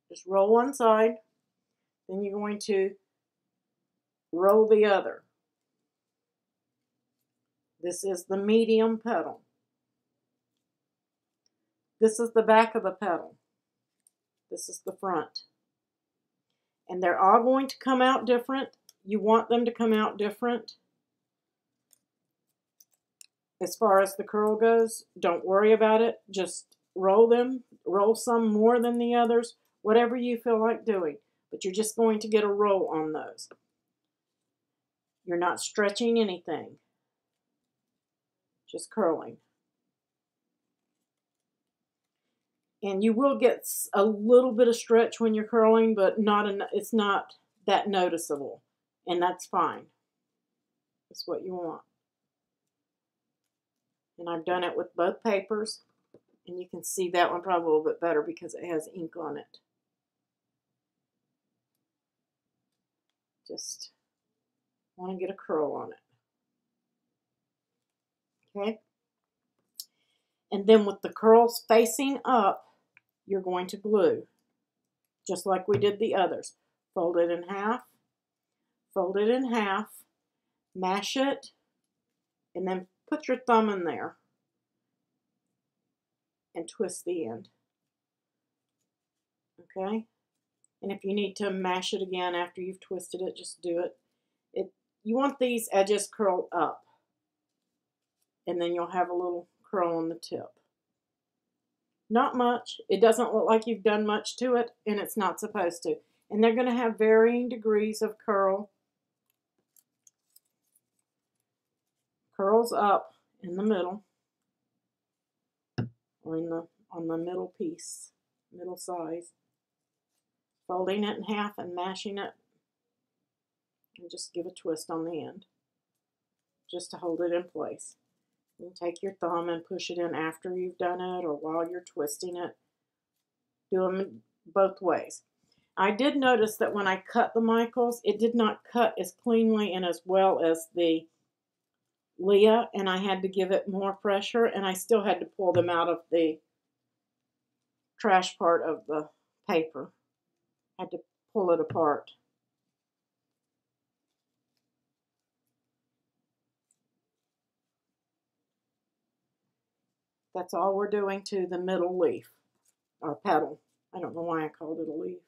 Just roll one side. Then you're going to roll the other. This is the medium petal. This is the back of the petal. This is the front. And they're all going to come out different. You want them to come out different. As far as the curl goes, don't worry about it. Just roll them. Roll some more than the others. Whatever you feel like doing. But you're just going to get a roll on those. You're not stretching anything. Just curling. And you will get a little bit of stretch when you're curling, but it's not that noticeable. And that's fine. That's what you want. And I've done it with both papers. And you can see that one probably a little bit better because it has ink on it. Just want to get a curl on it. Okay? And then with the curls facing up, you're going to glue, just like we did the others. Fold it in half, fold it in half, mash it, and then put your thumb in there and twist the end. Okay? And if you need to mash it again after you've twisted it, just do it. You want these edges curled up, and then you'll have a little curl on the tip. Not much. It doesn't look like you've done much to it, and it's not supposed to. And they're going to have varying degrees of curl. Curls up in the middle, or on the middle piece, middle size. Folding it in half and mashing it, and just give a twist on the end, just to hold it in place. You take your thumb and push it in after you've done it or while you're twisting it. Do them both ways. I did notice that when I cut the Michaels, it did not cut as cleanly and as well as the Leah, and I had to give it more pressure, and I still had to pull them out of the trash part of the paper. I had to pull it apart. That's all we're doing to the middle leaf, or petal. I don't know why I called it a leaf.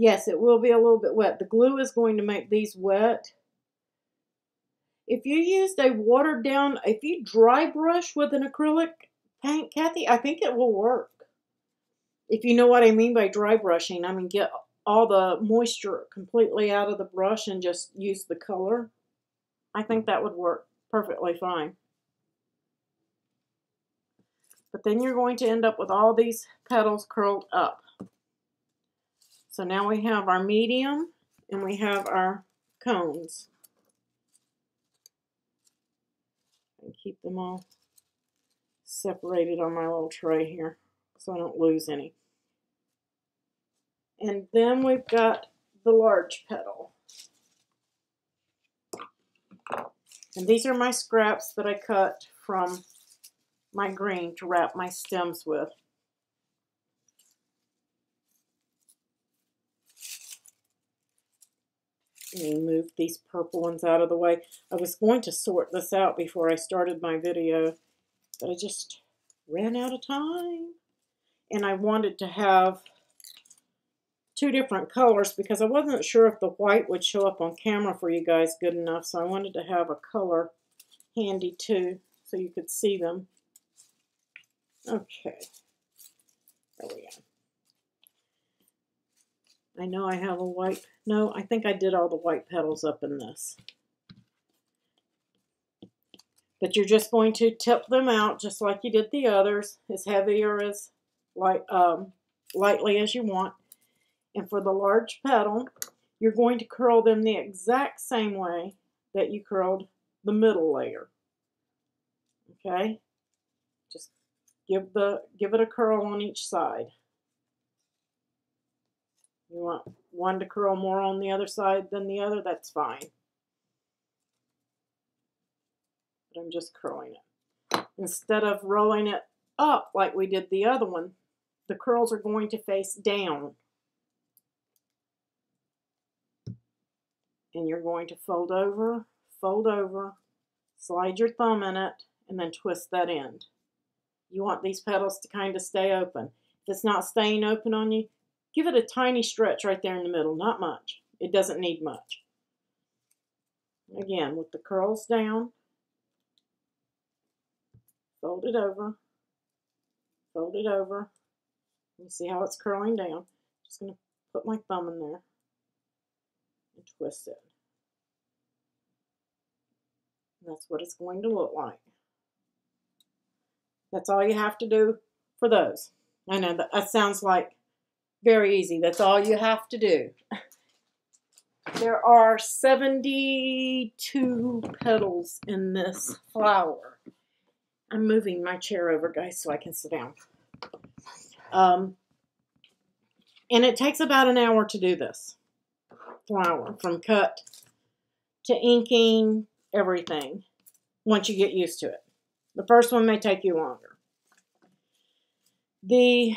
Yes, it will be a little bit wet. The glue is going to make these wet. If you used a watered down, if you dry brush with an acrylic paint, Kathy, I think it will work. If you know what I mean by dry brushing, I mean get all the moisture completely out of the brush and just use the color. I think that would work perfectly fine. But then you're going to end up with all these petals curled up. So now we have our medium and we have our cones. And keep them all separated on my little tray here so I don't lose any. And then we've got the large petal. And these are my scraps that I cut from my green to wrap my stems with. Let me move these purple ones out of the way. I was going to sort this out before I started my video, but I just ran out of time. And I wanted to have two different colors because I wasn't sure if the white would show up on camera for you guys good enough, so I wanted to have a color handy too so you could see them. Okay, there we go. I know I have a white, no, I think I did all the white petals up in this. But you're just going to tip them out just like you did the others, as heavy or as lightly as you want. And for the large petal, you're going to curl them the exact same way that you curled the middle layer. Okay? Just give it a curl on each side. You want one to curl more on the other side than the other, that's fine. But I'm just curling it. Instead of rolling it up like we did the other one, the curls are going to face down. And you're going to fold over, slide your thumb in it, and then twist that end. You want these petals to kind of stay open. If it's not staying open on you, give it a tiny stretch right there in the middle, not much. It doesn't need much. Again, with the curls down, fold it over. You see how it's curling down. Just going to put my thumb in there and twist it. And that's what it's going to look like. That's all you have to do for those. I know that sounds like very easy. That's all you have to do. There are 72 petals in this flower. I'm moving my chair over, guys, so I can sit down. And it takes about an hour to do this flower, from cut to inking, everything, once you get used to it. The first one may take you longer. The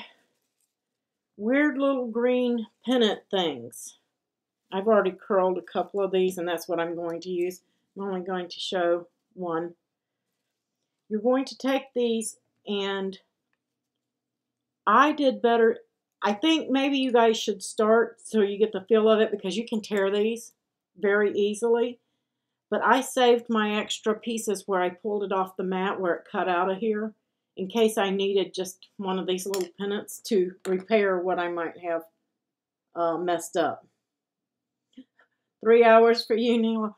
weird little green pennant things, I've already curled a couple of these, and that's what I'm going to use. I'm only going to show one. You're going to take these, and I did better. I think maybe you guys should start so you get the feel of it, because you can tear these very easily. But I saved my extra pieces where I pulled it off the mat where it cut out of here, in case I needed just one of these little pennants to repair what I might have messed up. 3 hours for you, Neela.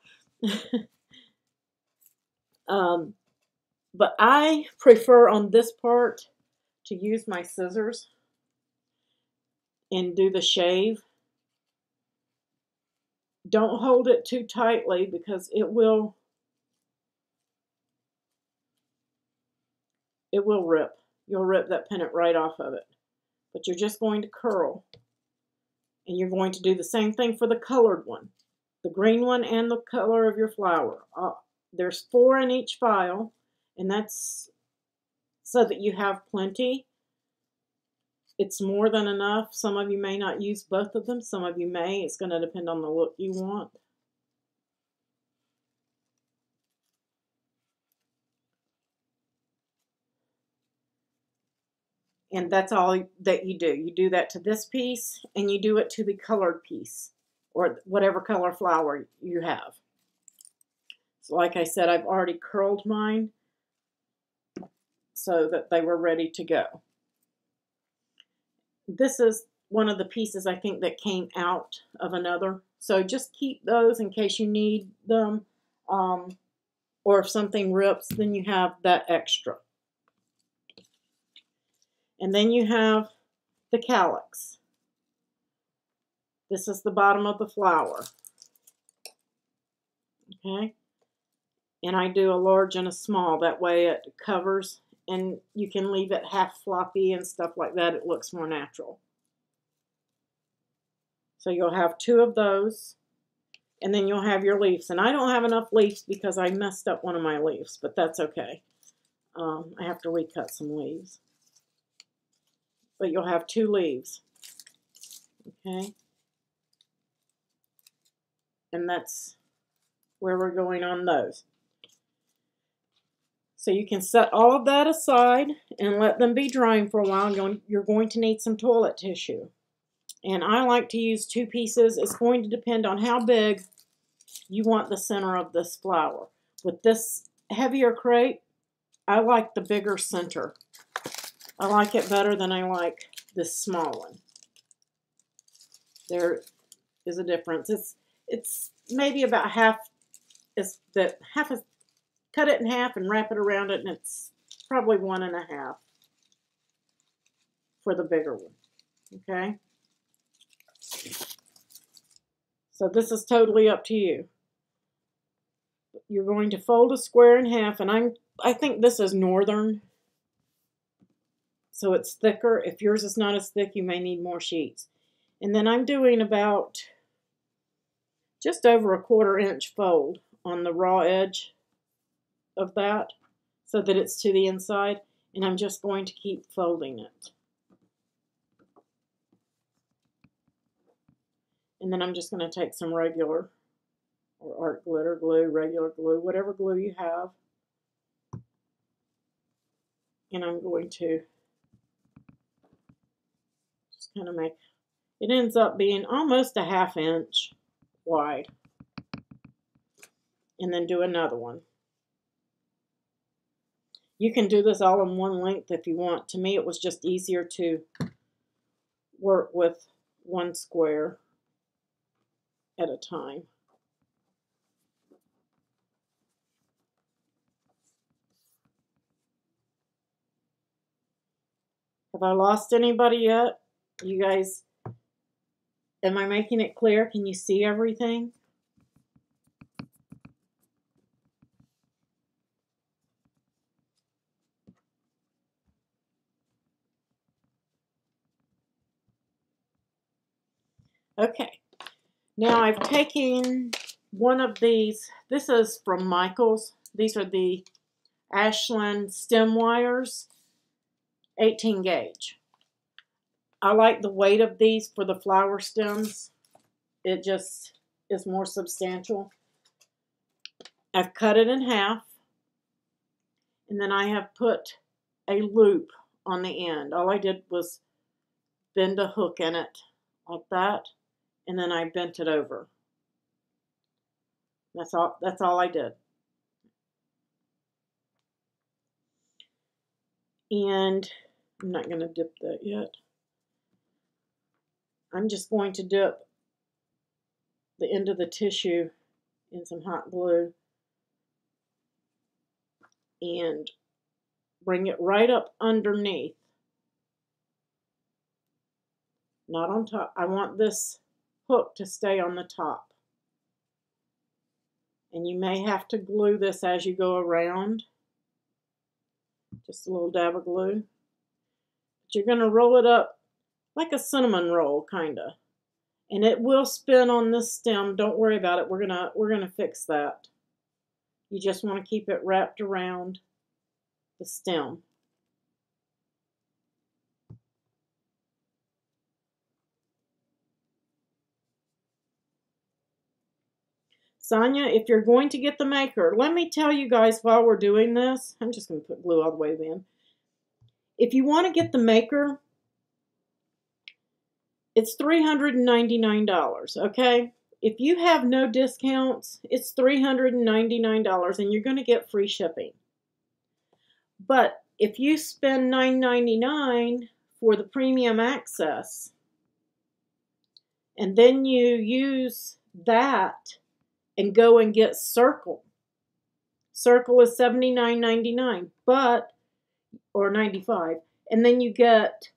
But I prefer on this part to use my scissors and do the shave. Don't hold it too tightly because it will rip. you'll rip that pennant right off of it. But you're just going to curl. And you're going to do the same thing for the colored one. The green one and the color of your flower. There's 4 in each file, and that's so that you have plenty. It's more than enough. Some of you may not use both of them. Some of you may. It's going to depend on the look you want. And that's all that you do. You do that to this piece, and you do it to the colored piece, or whatever color flower you have. So like I said, I've already curled mine so that they were ready to go. This is one of the pieces I think that came out of another. So just keep those in case you need them. Or if something rips, then you have that extra. And then you have the calyx. This is the bottom of the flower. Okay? And I do a large and a small. That way it covers, and you can leave it half floppy and stuff like that. It looks more natural. So you'll have 2 of those, and then you'll have your leaves. And I don't have enough leaves because I messed up one of my leaves, but that's okay. I have to recut some leaves. But you'll have 2 leaves. Okay? And that's where we're going on those. So you can set all of that aside and let them be drying for a while. You're going to need some toilet tissue. And I like to use 2 pieces. It's going to depend on how big you want the center of this flower. With this heavier crepe, I like the bigger center. I like it better than I like this small one. There is a difference. It's maybe about half. Cut it in half and wrap it around it, and it's probably 1 1/2 for the bigger one. Okay. So this is totally up to you. You're going to fold a square in half, and I think this is northern, so it's thicker. If yours is not as thick, you may need more sheets. And then I'm doing about just over a 1/4 inch fold on the raw edge of that so that it's to the inside, and I'm just going to keep folding it. And then I'm just going to take some regular or art glitter glue, regular glue, whatever glue you have, and I'm going to just kind of make, it ends up being almost a 1/2 inch wide. And then do another one. You can do this all in one length if you want. To me, it was just easier to work with 1 square at a time. Have I lost anybody yet? You guys, am I making it clear? Can you see everything? Okay. Now I've taken one of these. This is from Michael's. These are the Ashland stem wires, 18 gauge. I like the weight of these for the flower stems. It just is more substantial. I've cut it in half, and then I have put a loop on the end. All I did was bend a hook in it like that, and then I bent it over. That's all I did. And I'm not going to dip that yet. I'm just going to dip the end of the tissue in some hot glue and bring it right up underneath. Not on top. I want this hook to stay on the top. And you may have to glue this as you go around. Just a little dab of glue. But you're going to roll it up like a cinnamon roll, kind of. And it will spin on this stem. Don't worry about it. We're gonna fix that. You just want to keep it wrapped around the stem. Sonia, if you're going to get the maker, let me tell you guys while we're doing this, I'm just going to put glue all the way in. If you want to get the maker, it's $399, okay? If you have no discounts, it's $399 and you're going to get free shipping. But if you spend $9.99 for the premium access, and then you use that and go and get Circle. Circle is $79.99, or $95, and then you get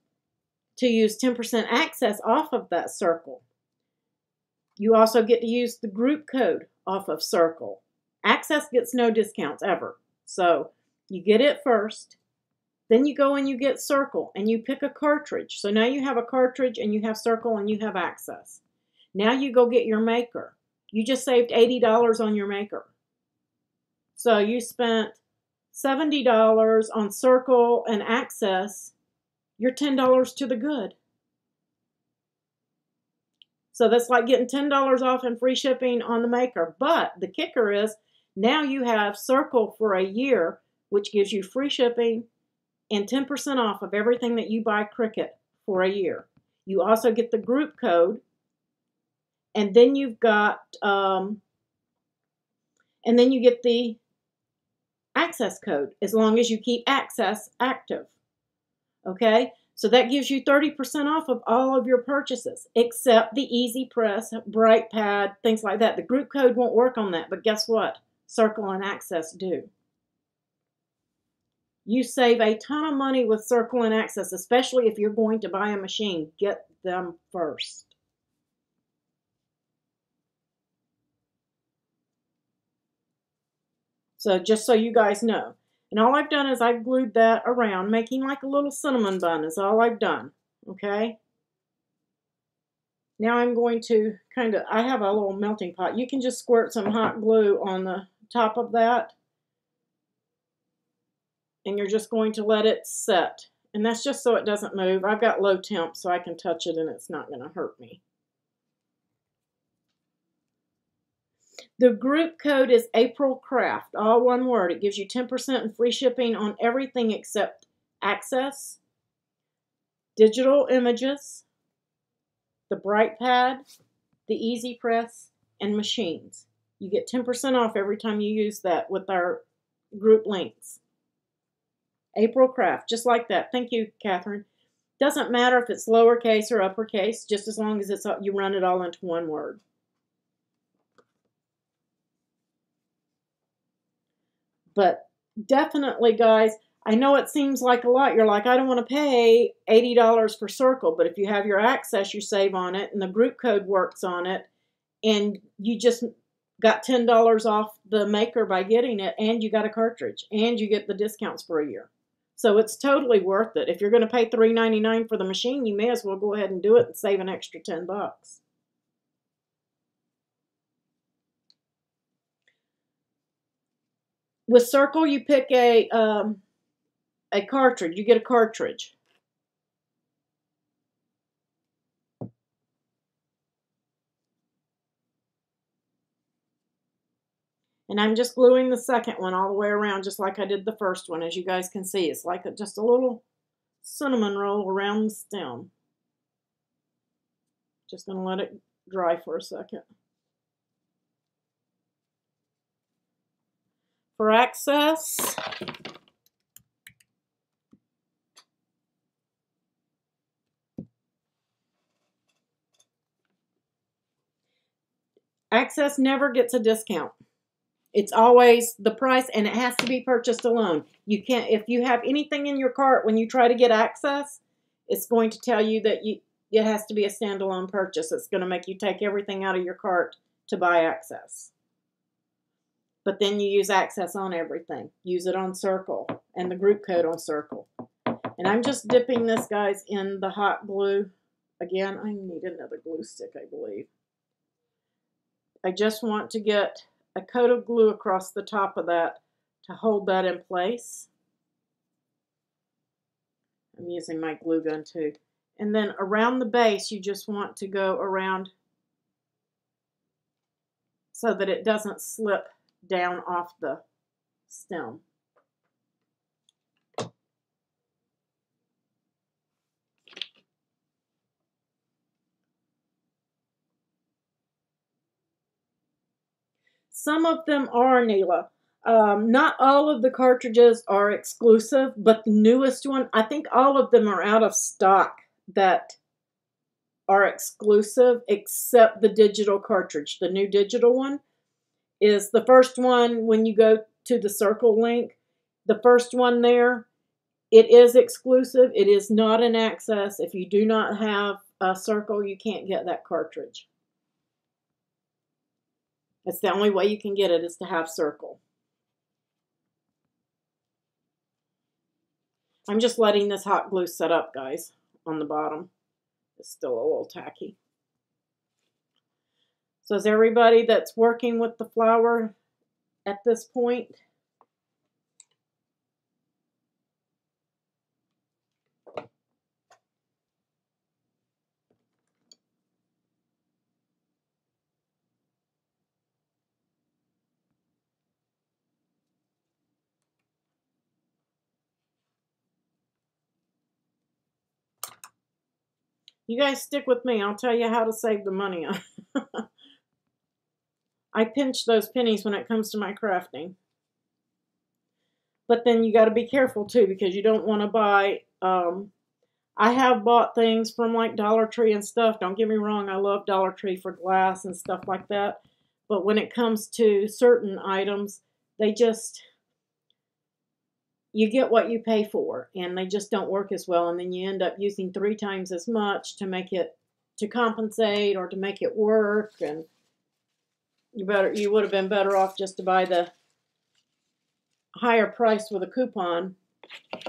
to use 10% access off of that Circle. You also get to use the group code off of Circle. Access gets no discounts ever. So you get it first, then you go and you get Circle and you pick a cartridge. So now you have a cartridge and you have Circle and you have access. Now you go get your maker. You just saved $80 on your maker. So you spent $70 on Circle and access. You're $10 to the good. So that's like getting $10 off and free shipping on the maker. But the kicker is now you have Circle for a year, which gives you free shipping and 10% off of everything that you buy Cricut for a year. You also get the group code. And then you've got, and then you get the access code as long as you keep access active. Okay, so that gives you 30% off of all of your purchases, except the Easy Press, Bright Pad, things like that. The group code won't work on that, but guess what? Circle and Access do. You save a ton of money with Circle and Access, especially if you're going to buy a machine. Get them first. So just so you guys know. And all I've done is I've glued that around, making like a little cinnamon bun is all I've done. Okay? Now I'm going to I have a little melting pot. You can just squirt some hot glue on the top of that. And you're just going to let it set. And that's just so it doesn't move. I've got low temp so I can touch it and it's not going to hurt me. The group code is April Craft, all one word. It gives you 10% and free shipping on everything except access, digital images, the Bright Pad, the Easy Press, and machines. You get 10% off every time you use that with our group links. April Craft, just like that. Thank you, Catherine. Doesn't matter if it's lowercase or uppercase, just as long as you run it all into one word. But definitely, guys, I know it seems like a lot. You're like, I don't want to pay $80 for Circle. But if you have your access, you save on it, and the group code works on it, and you just got $10 off the maker by getting it, and you got a cartridge, and you get the discounts for a year. So it's totally worth it. If you're going to pay $3.99 for the machine, you may as well go ahead and do it and save an extra $10. With Circle, you pick a cartridge. You get a cartridge. And I'm just gluing the second one all the way around, just like I did the first one. As you guys can see, it's like just a little cinnamon roll around the stem. Just going to let it dry for a second. For access, access never gets a discount. It's always the price, and it has to be purchased alone. You can't, if you have anything in your cart when you try to get access, it's going to tell you that it has to be a standalone purchase. It's going to make you take everything out of your cart to buy access. But then you use access on everything. Use it on Circle and the group code on Circle. And I'm just dipping this, guys, in the hot glue. Again, I need another glue stick, I believe. I just want to get a coat of glue across the top of that to hold that in place. I'm using my glue gun too. And then around the base, you just want to go around so that it doesn't slip down off the stem. Some of them are, Neela. Not all of the cartridges are exclusive, but the newest one, I think all of them are out of stock that are exclusive except the digital cartridge. The new digital one is the first one when you go to the circle link. The first one there, it is exclusive. It is not an access. If you do not have a circle, you can't get that cartridge. It's the only way you can get it is to have circle. I'm just letting this hot glue set up, guys, on the bottom. It's still a little tacky. So is everybody that's working with the flower at this point? You guys stick with me. I'll tell you how to save the money. I pinch those pennies when it comes to my crafting. But then you got to be careful too, because you don't want to buy, I have bought things from like Dollar Tree and stuff. Don't get me wrong, I love Dollar Tree for glass and stuff like that. But when it comes to certain items, they just, you get what you pay for, and they just don't work as well. And then you end up using 3 times as much to make it, to compensate or to make it work. And you would have been better off just to buy the higher price with a coupon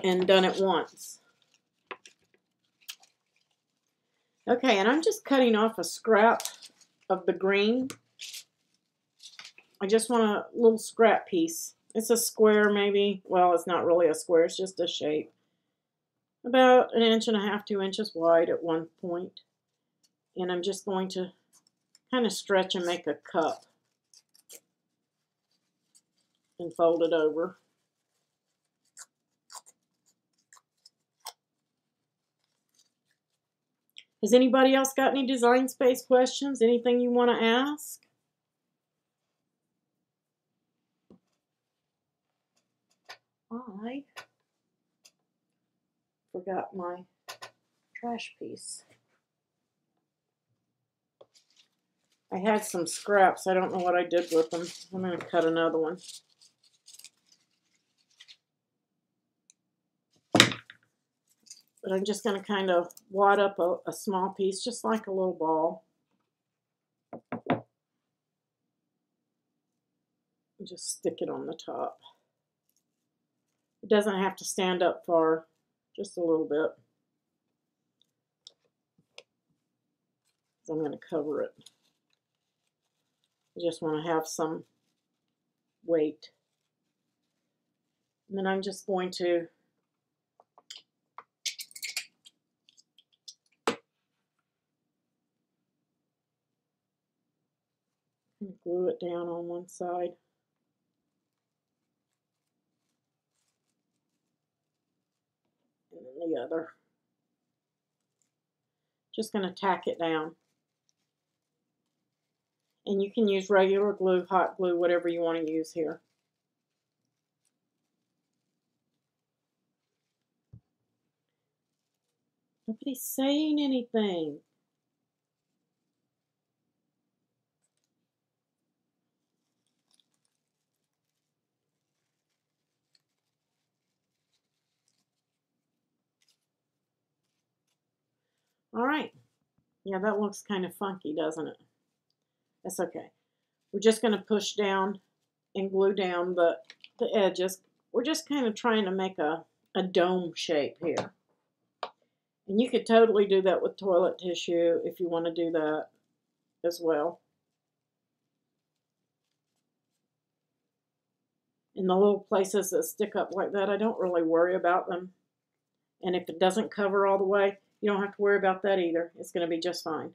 and done it once. Okay, and I'm just cutting off a scrap of the green. I just want a little scrap piece. It's a square maybe. Well, it's not really a square, it's just a shape. About 1.5 inches, 2 inches wide at one point. And I'm just going to kind of stretch and make a cup. And fold it over. Has anybody else got any design space questions? Anything you want to ask? I forgot my trash piece. I had some scraps. I don't know what I did with them. I'm going to cut another one. But I'm just going to kind of wad up a small piece, just like a little ball. And just stick it on the top. It doesn't have to stand up far, just a little bit. So I'm going to cover it. I just want to have some weight. And then I'm just going to glue it down on one side. And then the other. Just going to tack it down. And you can use regular glue, hot glue, whatever you want to use here. Nobody's saying anything. All right. Yeah, that looks kind of funky, doesn't it? That's okay. We're just going to push down and glue down the edges. We're just kind of trying to make a dome shape here. And you could totally do that with toilet tissue if you want to do that as well. And the little places that stick up like that, I don't really worry about them. And if it doesn't cover all the way, you don't have to worry about that either. It's going to be just fine.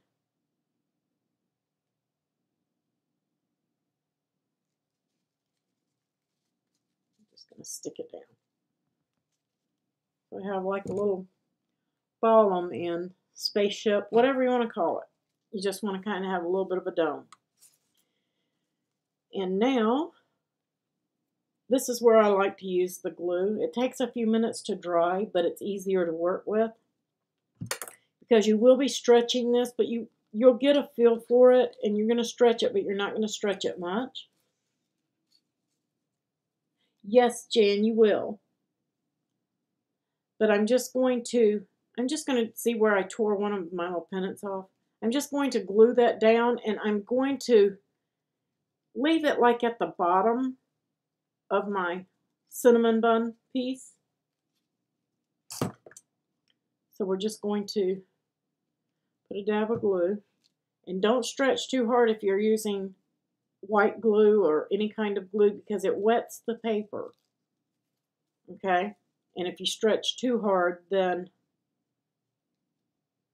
I'm just going to stick it down. So we have like a little ball on the end, spaceship, whatever you want to call it. You just want to kind of have a little bit of a dome. And now, this is where I like to use the glue. It takes a few minutes to dry, but it's easier to work with because you will be stretching this, but you'll get a feel for it, and you're going to stretch it, but you're not going to stretch it much. Yes, Jan, you will. But I'm just going to see where I tore one of my little pennants off. I'm just going to glue that down, and I'm going to leave it like at the bottom of my cinnamon bun piece. So we're just going to put a dab of glue, and don't stretch too hard if you're using white glue or any kind of glue because it wets the paper. Okay? And if you stretch too hard, then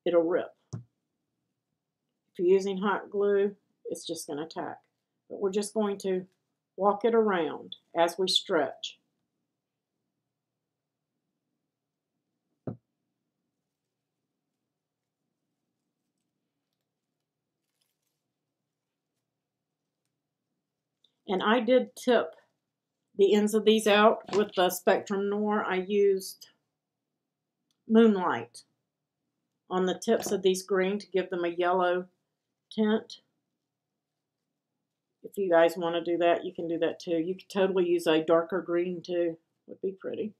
it'll rip. If you're using hot glue, it's just going to tack. But we're just going to walk it around as we stretch. And I did tip the ends of these out with the Spectrum Noir. I used Moonlight on the tips of these green to give them a yellow tint. If you guys want to do that, you can do that too. You could totally use a darker green too. Would be pretty.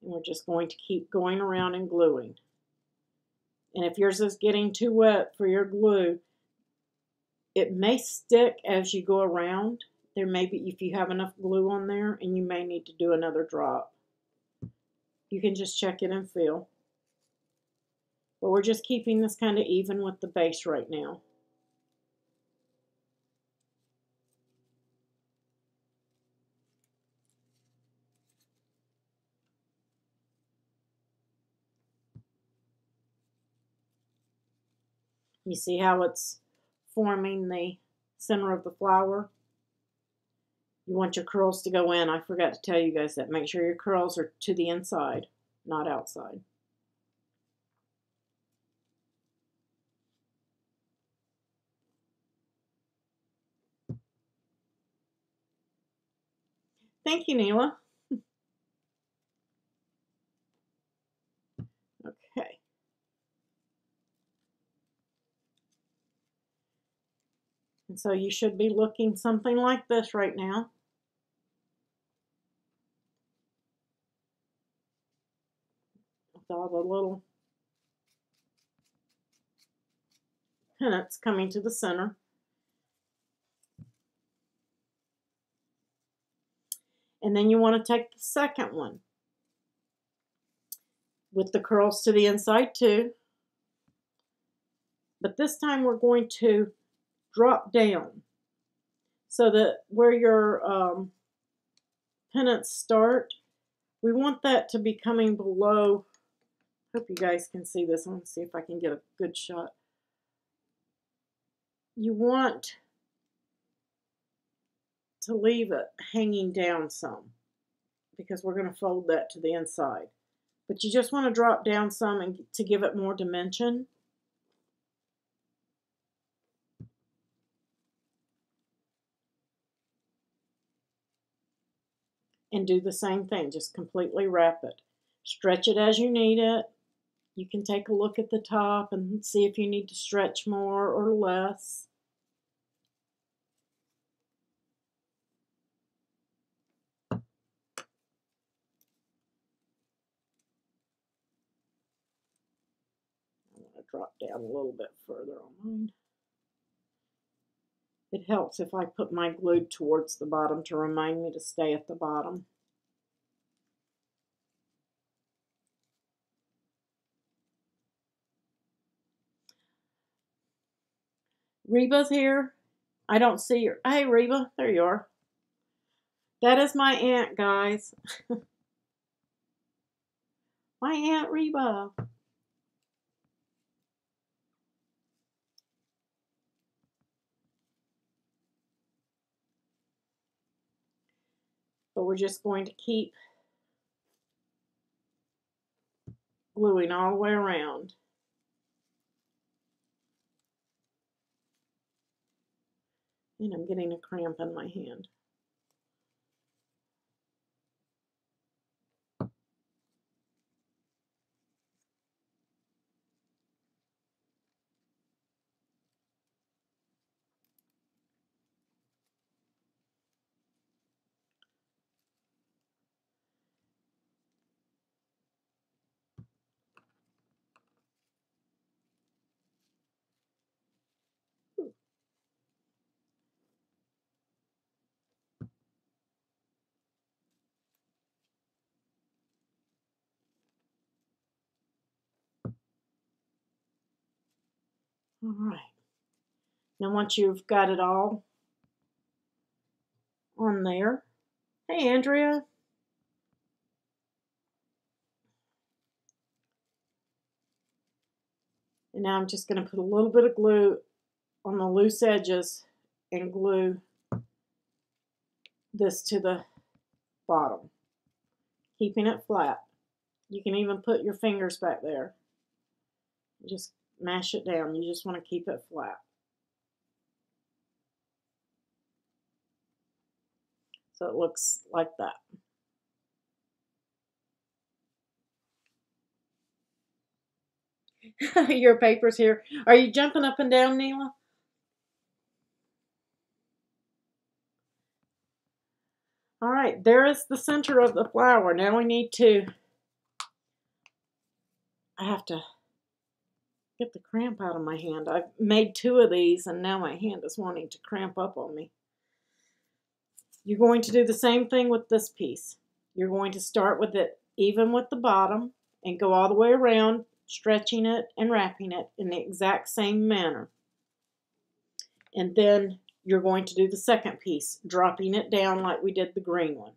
And we're just going to keep going around and gluing. And if yours is getting too wet for your glue, it may stick as you go around. There may be, if you have enough glue on there, and you may need to do another drop. You can just check it and feel. But we're just keeping this kind of even with the base right now. You see how it's forming the center of the flower? You want your curls to go in. I forgot to tell you guys that. Make sure your curls are to the inside, not outside. Thank you, Neela. Okay. And so you should be looking something like this right now. With all the little pennants coming to the center. And then you want to take the second one with the curls to the inside too. But this time we're going to drop down so that where your pennants start, we want that to be coming below. Hope you guys can see this. I'm going to see if I can get a good shot. You want to leave it hanging down some because we're going to fold that to the inside. But you just want to drop down some and to give it more dimension. And do the same thing. Just completely wrap it. Stretch it as you need it. You can take a look at the top and see if you need to stretch more or less. I'm going to drop down a little bit further on mine. It helps if I put my glue towards the bottom to remind me to stay at the bottom. Reba's here. I don't see her. Hey, Reba, there you are. That is my aunt, guys. My Aunt Reba. But we're just going to keep gluing all the way around. And I'm getting a cramp in my hand. All right. Now once you've got it all on there, hey Andrea. And now I'm just going to put a little bit of glue on the loose edges and glue this to the bottom, keeping it flat. You can even put your fingers back there. Just mash it down. You just want to keep it flat. So it looks like that. Your paper's here. Are you jumping up and down, Neela? All right, there is the center of the flower. Now we need to, I have to get the cramp out of my hand. I've made 2 of these and now my hand is wanting to cramp up on me. You're going to do the same thing with this piece. You're going to start with it even with the bottom and go all the way around, stretching it and wrapping it in the exact same manner. And then you're going to do the second piece, dropping it down like we did the green one.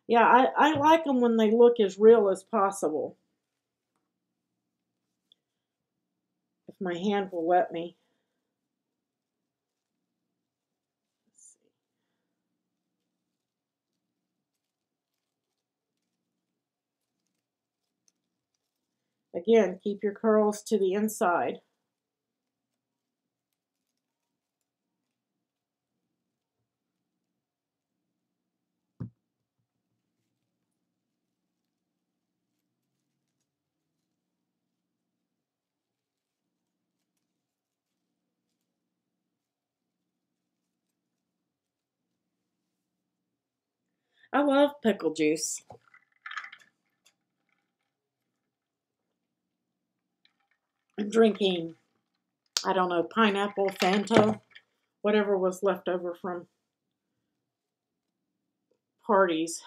Yeah, I like them when they look as real as possible. If my hand will let me. Again, keep your curls to the inside. I love pickle juice. I'm drinking, I don't know, pineapple, Fanta, whatever was left over from parties.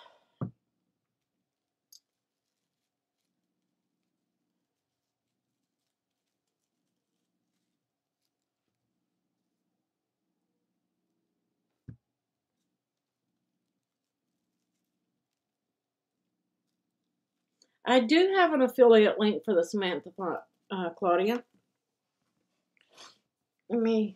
I do have an affiliate link for the Samantha Claudia. Let me.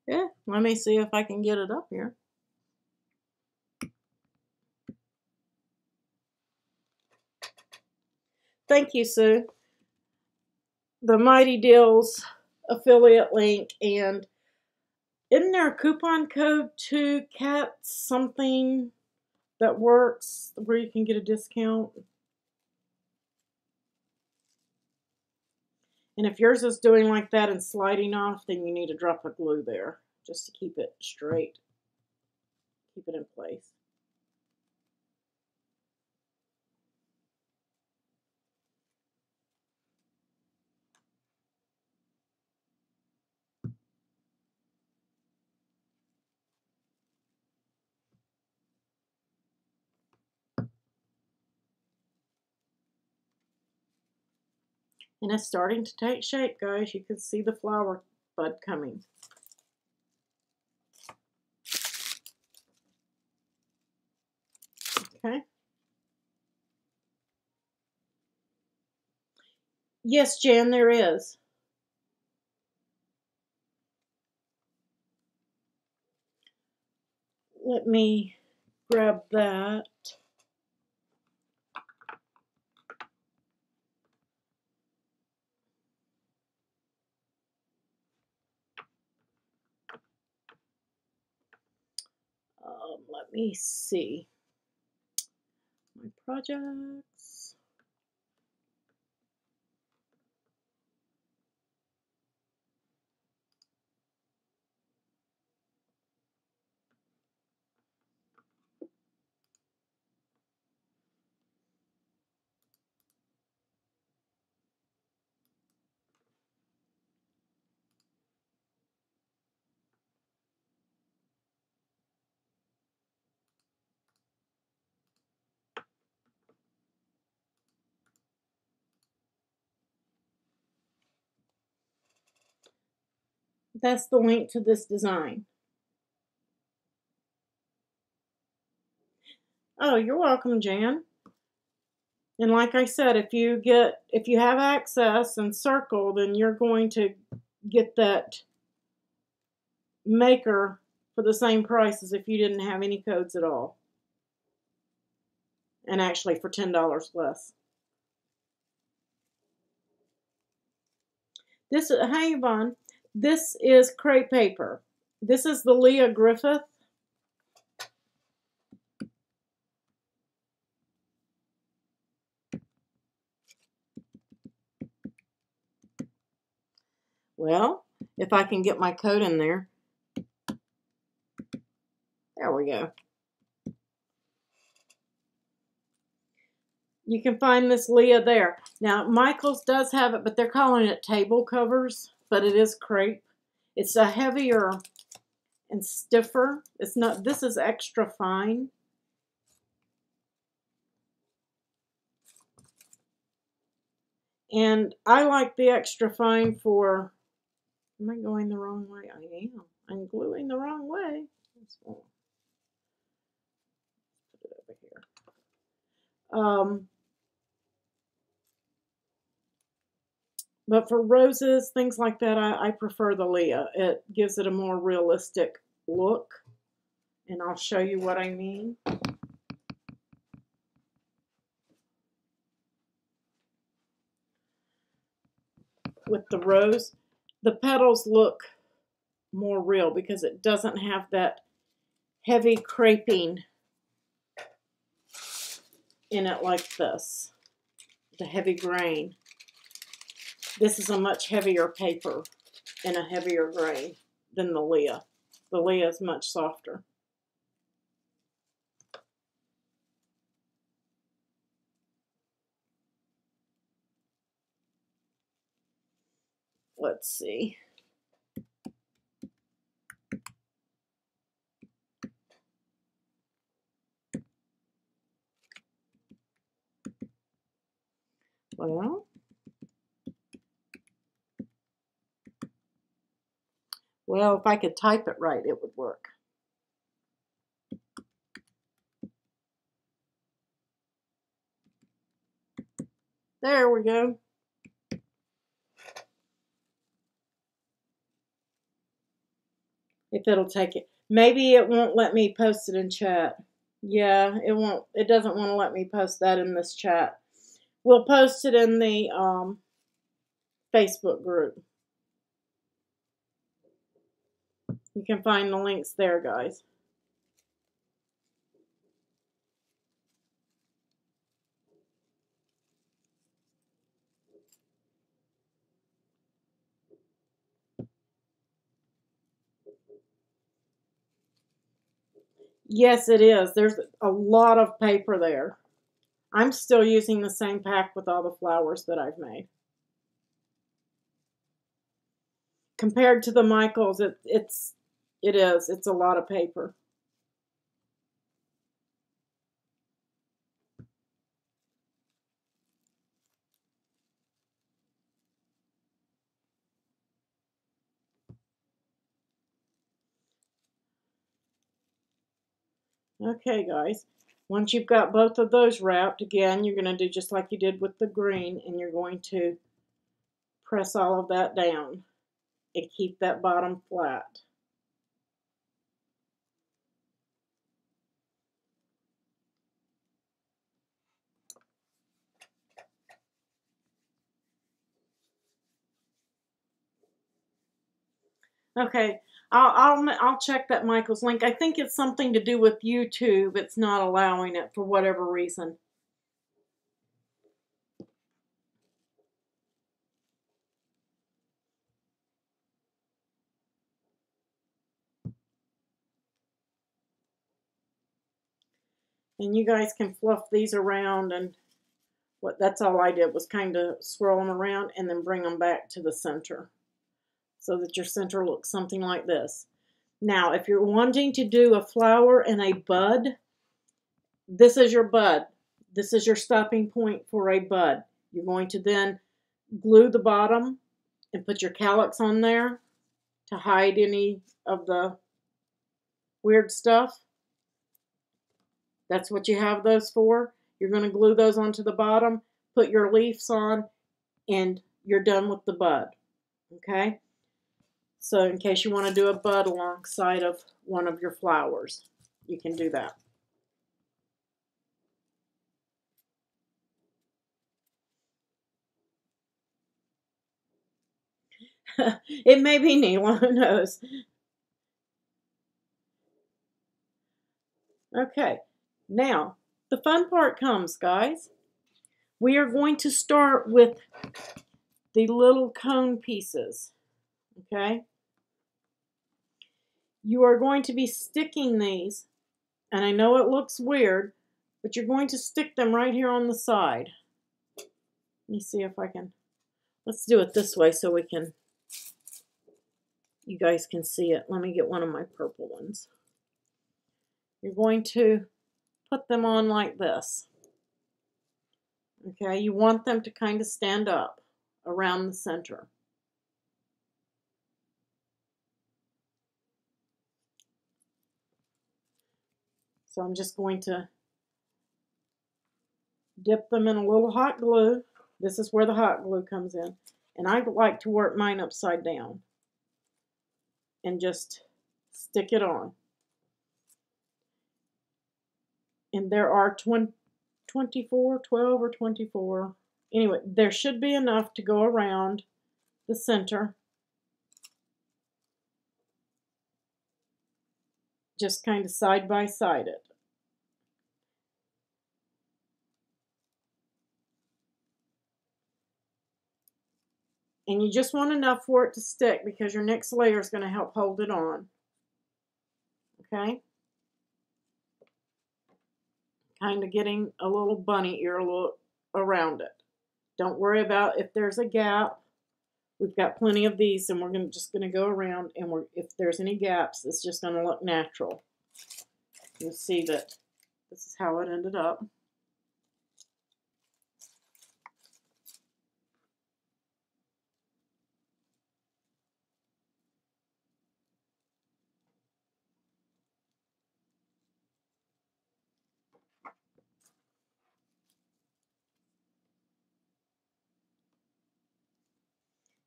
Yeah, let me see if I can get it up here. Thank you, Sue. The Mighty Deals affiliate link, and isn't there a coupon code to cat something that works where you can get a discount? And if yours is doing like that and sliding off, then you need a drop of glue there just to keep it straight, keep it in place. And it's starting to take shape, guys. You can see the flower bud coming. Okay. Yes, Jan, there is. Let me grab that. Let me see. My projects. That's the link to this design. Oh, you're welcome, Jan. And like I said, if you have access and circle, then you're going to get that maker for the same price as if you didn't have any codes at all. And actually for $10 less. Hey Yvonne, this is crepe paper. This is the Leah Griffith. Well, if I can get my code in there. There we go. You can find this Leah there. Now, Michael's does have it, but they're calling it table covers, but it is crepe. It's a heavier and stiffer. It's not, this is extra fine. And I like the extra fine for, am I going the wrong way? I am. I'm gluing the wrong way. Put it over here. But for roses, things like that, I prefer the Leah. It gives it a more realistic look. And I'll show you what I mean. With the rose, the petals look more real because it doesn't have that heavy creping in it like this, the heavy grain. This is a much heavier paper and a heavier grain than the Leah. The Leah is much softer. Let's see. Well, if I could type it right, it would work. There we go. If it'll take it. Maybe it won't let me post it in chat. Yeah, it won't. It doesn't want to let me post that in this chat. We'll post it in the Facebook group. You can find the links there, guys. Yes, it is. There's a lot of paper there. I'm still using the same pack with all the flowers that I've made. Compared to the Michaels, it's a lot of paper. Okay, guys. Once you've got both of those wrapped, again, you're going to do just like you did with the green, and you're going to press all of that down and keep that bottom flat. Okay, I'll check that Michael's link. I think it's something to do with YouTube. It's not allowing it for whatever reason. And you guys can fluff these around, and that's all I did was kind of swirl them around and then bring them back to the center so that your center looks something like this. Now, if you're wanting to do a flower and a bud, this is your bud. This is your stopping point for a bud. You're going to then glue the bottom and put your calyx on there to hide any of the weird stuff. That's what you have those for. You're going to glue those onto the bottom, put your leaves on, and you're done with the bud. Okay? So in case you want to do a bud alongside of one of your flowers, you can do that. It may be Neela, who knows? Okay, now the fun part comes, guys. We are going to start with the little cone pieces, okay? You are going to be sticking these, and I know it looks weird, but you're going to stick them right here on the side. Let me see if I can, let's do it this way so you guys can see it. Let me get one of my purple ones. You're going to put them on like this. Okay, you want them to kind of stand up around the center. So I'm just going to dip them in a little hot glue. This is where the hot glue comes in. And I like to work mine upside down and just stick it on. And there are 24, 12 or 24. Anyway, there should be enough to go around the center. Just kind of side by side it. And you just want enough for it to stick because your next layer is going to help hold it on. Okay? Kind of getting a little bunny ear look around it. Don't worry about if there's a gap. We've got plenty of these, and we're just going to go around, and if there's any gaps, it's just going to look natural. You'll see that this is how it ended up.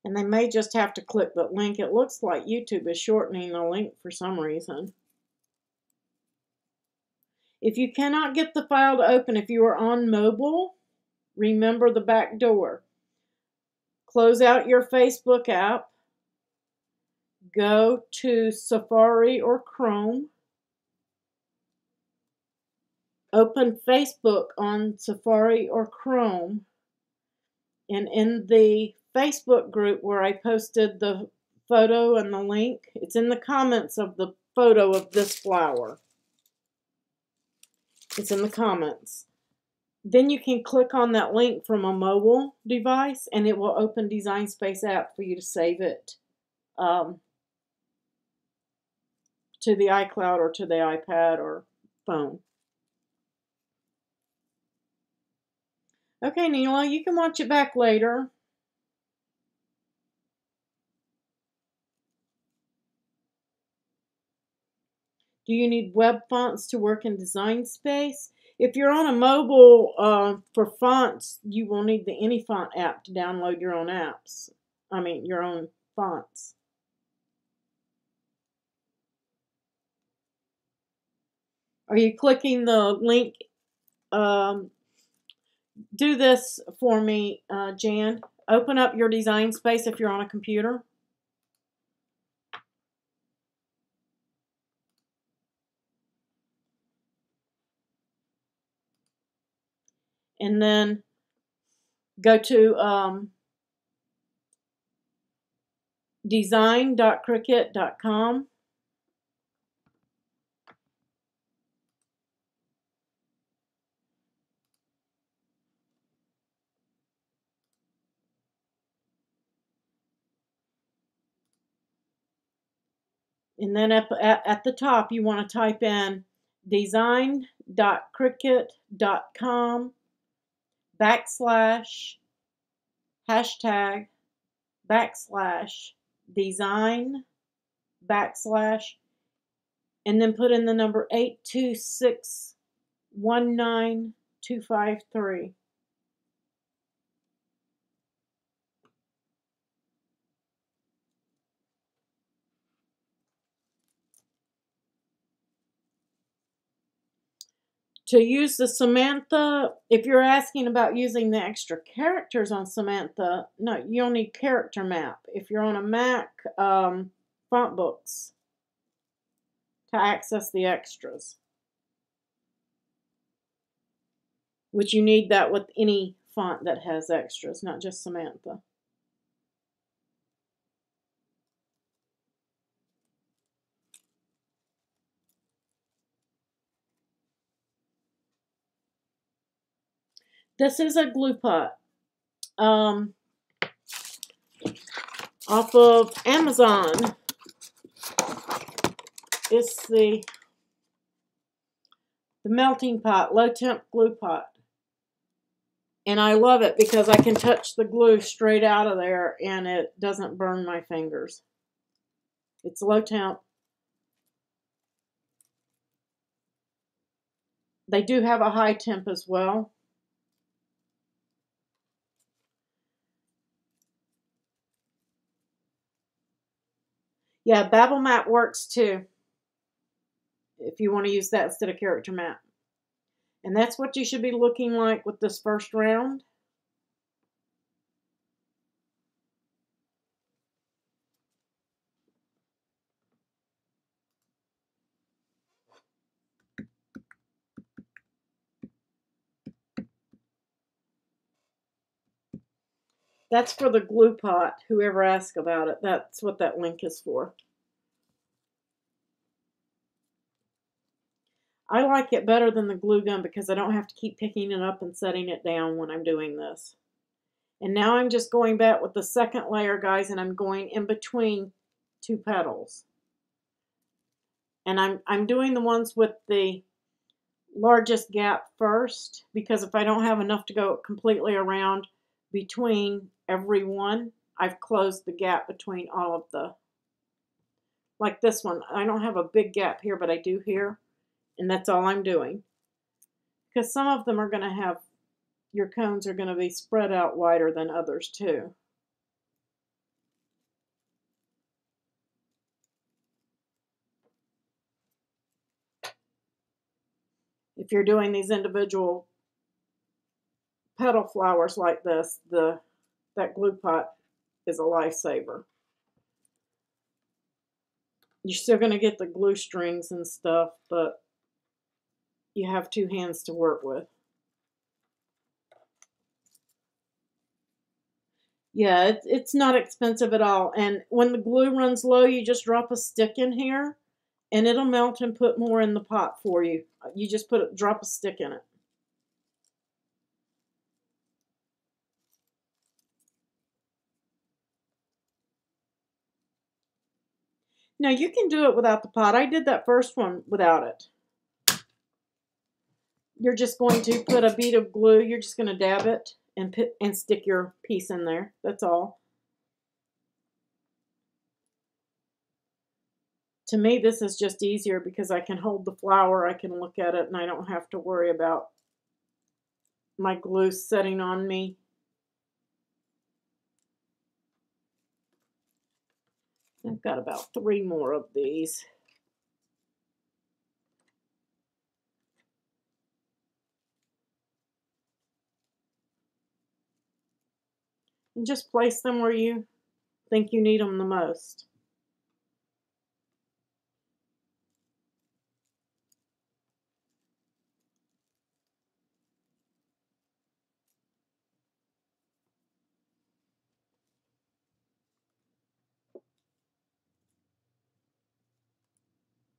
And they may just have to click the link. It looks like YouTube is shortening the link for some reason. If you cannot get the file to open, if you are on mobile, remember the back door. Close out your Facebook app. Go to Safari or Chrome. Open Facebook on Safari or Chrome. And in the Facebook group where I posted the photo and the link, it's in the comments of the photo of this flower. It's in the comments. Then you can click on that link from a mobile device and it will open Design Space app for you to save it to the iCloud or to the iPad or phone. Okay, Neela, you can watch it back later. Do you need web fonts to work in Design Space? If you're on a mobile for fonts, you will need the AnyFont app to download your own apps. I mean, your own fonts. Are you clicking the link? Do this for me, Jan. Open up your Design Space if you're on a computer. And then go to design.cricut.com. And then at the top, you want to type in design.cricut.com /hashtag /design / and then put in the number 8261923. To use the Samantha, if you're asking about using the extra characters on Samantha, no, you'll need character map. If you're on a Mac, font books to access the extras. Which you need that with any font that has extras, not just Samantha. This is a glue pot off of Amazon. It's the melting pot, low temp glue pot. And I love it because I can touch the glue straight out of there and it doesn't burn my fingers. It's low temp. They do have a high temp as well. Yeah, Babel Map works too, if you want to use that instead of character map. And that's what you should be looking like with this first round. That's for the glue pot, whoever asked about it. That's what that link is for. I like it better than the glue gun because I don't have to keep picking it up and setting it down when I'm doing this. And now I'm just going back with the second layer, guys, and I'm going in between two petals. And I'm doing the ones with the largest gap first, because if I don't have enough to go completely around between every one, I've closed the gap between all of the, like this one, I don't have a big gap here, but I do here, and that's all I'm doing. Because some of them are going to have, your cones are going to be spread out wider than others too. If you're doing these individual petal flowers like this, that glue pot is a lifesaver. You're still going to get the glue strings and stuff, but you have two hands to work with. Yeah, it's not expensive at all. And when the glue runs low, you just drop a stick in here, and it'll melt and put more in the pot for you. You just drop a stick in it. Now, you can do it without the pot. I did that first one without it. You're just going to put a bead of glue. You're just going to dab it and stick your piece in there. That's all. To me, this is just easier because I can hold the flower, I can look at it, and I don't have to worry about my glue setting on me. I've got about 3 more of these. And just place them where you think you need them the most.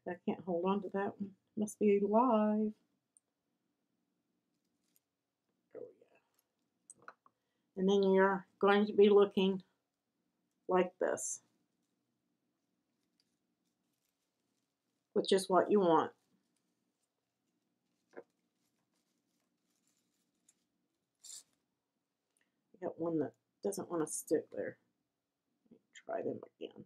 I can't hold on to that one. Must be live. Oh, yeah. And then you're going to be looking like this, which is what you want. I got one that doesn't want to stick there. Try them again.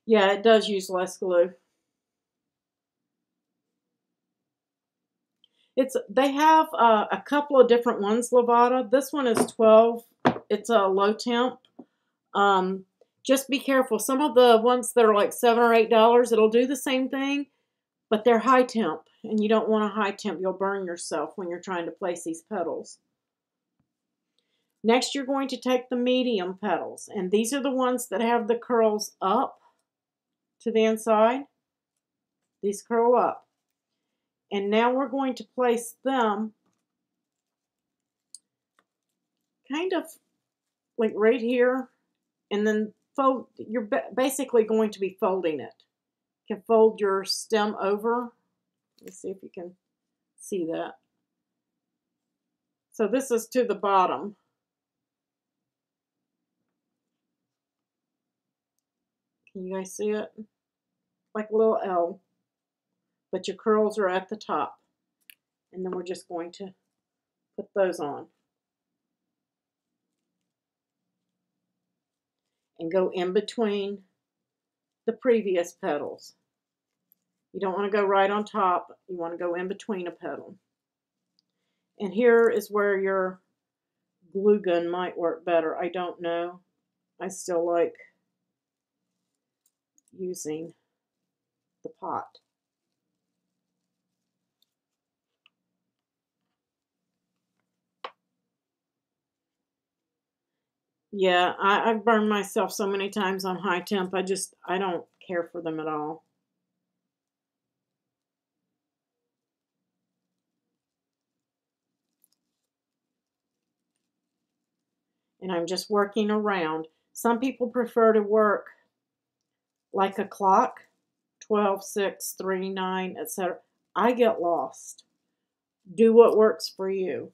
Yeah, it does use less glue. They have a couple of different ones, Levada. This one is 12. It's a low temp. Just be careful. Some of the ones that are like $7 or $8, it'll do the same thing, but they're high temp, and you don't want a high temp. You'll burn yourself when you're trying to place these petals. Next, you're going to take the medium petals, and these are the ones that have the curls up to the inside. These curl up. And now we're going to place them kind of like right here, and then fold. You're basically going to be folding it. You can fold your stem over. Let's see if you can see that. So this is to the bottom. Can you guys see it? Like a little L. But your curls are at the top. And then we're just going to put those on. And go in between the previous petals. You don't want to go right on top. You want to go in between a petal. And here is where your glue gun might work better. I don't know. I still like using the pot. Yeah, I've burned myself so many times on high temp. I don't care for them at all. And I'm just working around. Some people prefer to work like a clock, 12, 6, 3, 9, etc. I get lost. Do what works for you.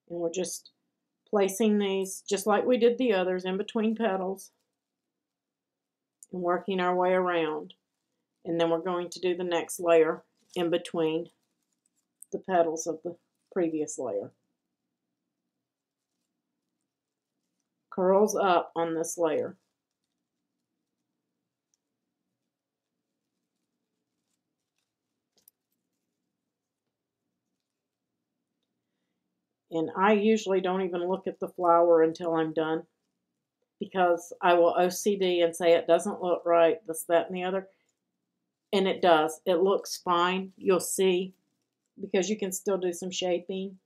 And we're just placing these, just like we did the others, in between petals. And working our way around. And then we're going to do the next layer in between the petals of the previous layer. Curls up on this layer. And I usually don't even look at the flower until I'm done, because I will OCD and say it doesn't look right, this, that, and the other. And it does. It looks fine. You'll see, because you can still do some shaping.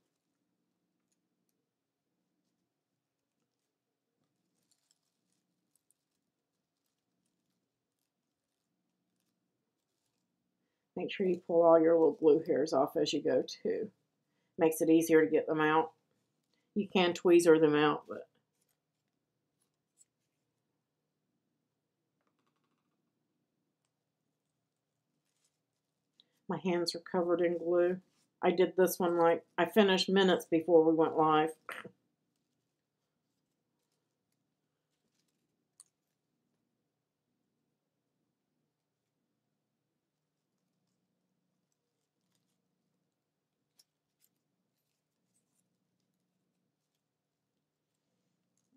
Make sure you pull all your little glue hairs off as you go too. Makes it easier to get them out. You can tweezer them out, but my hands are covered in glue. I did this one like I finished minutes before we went live.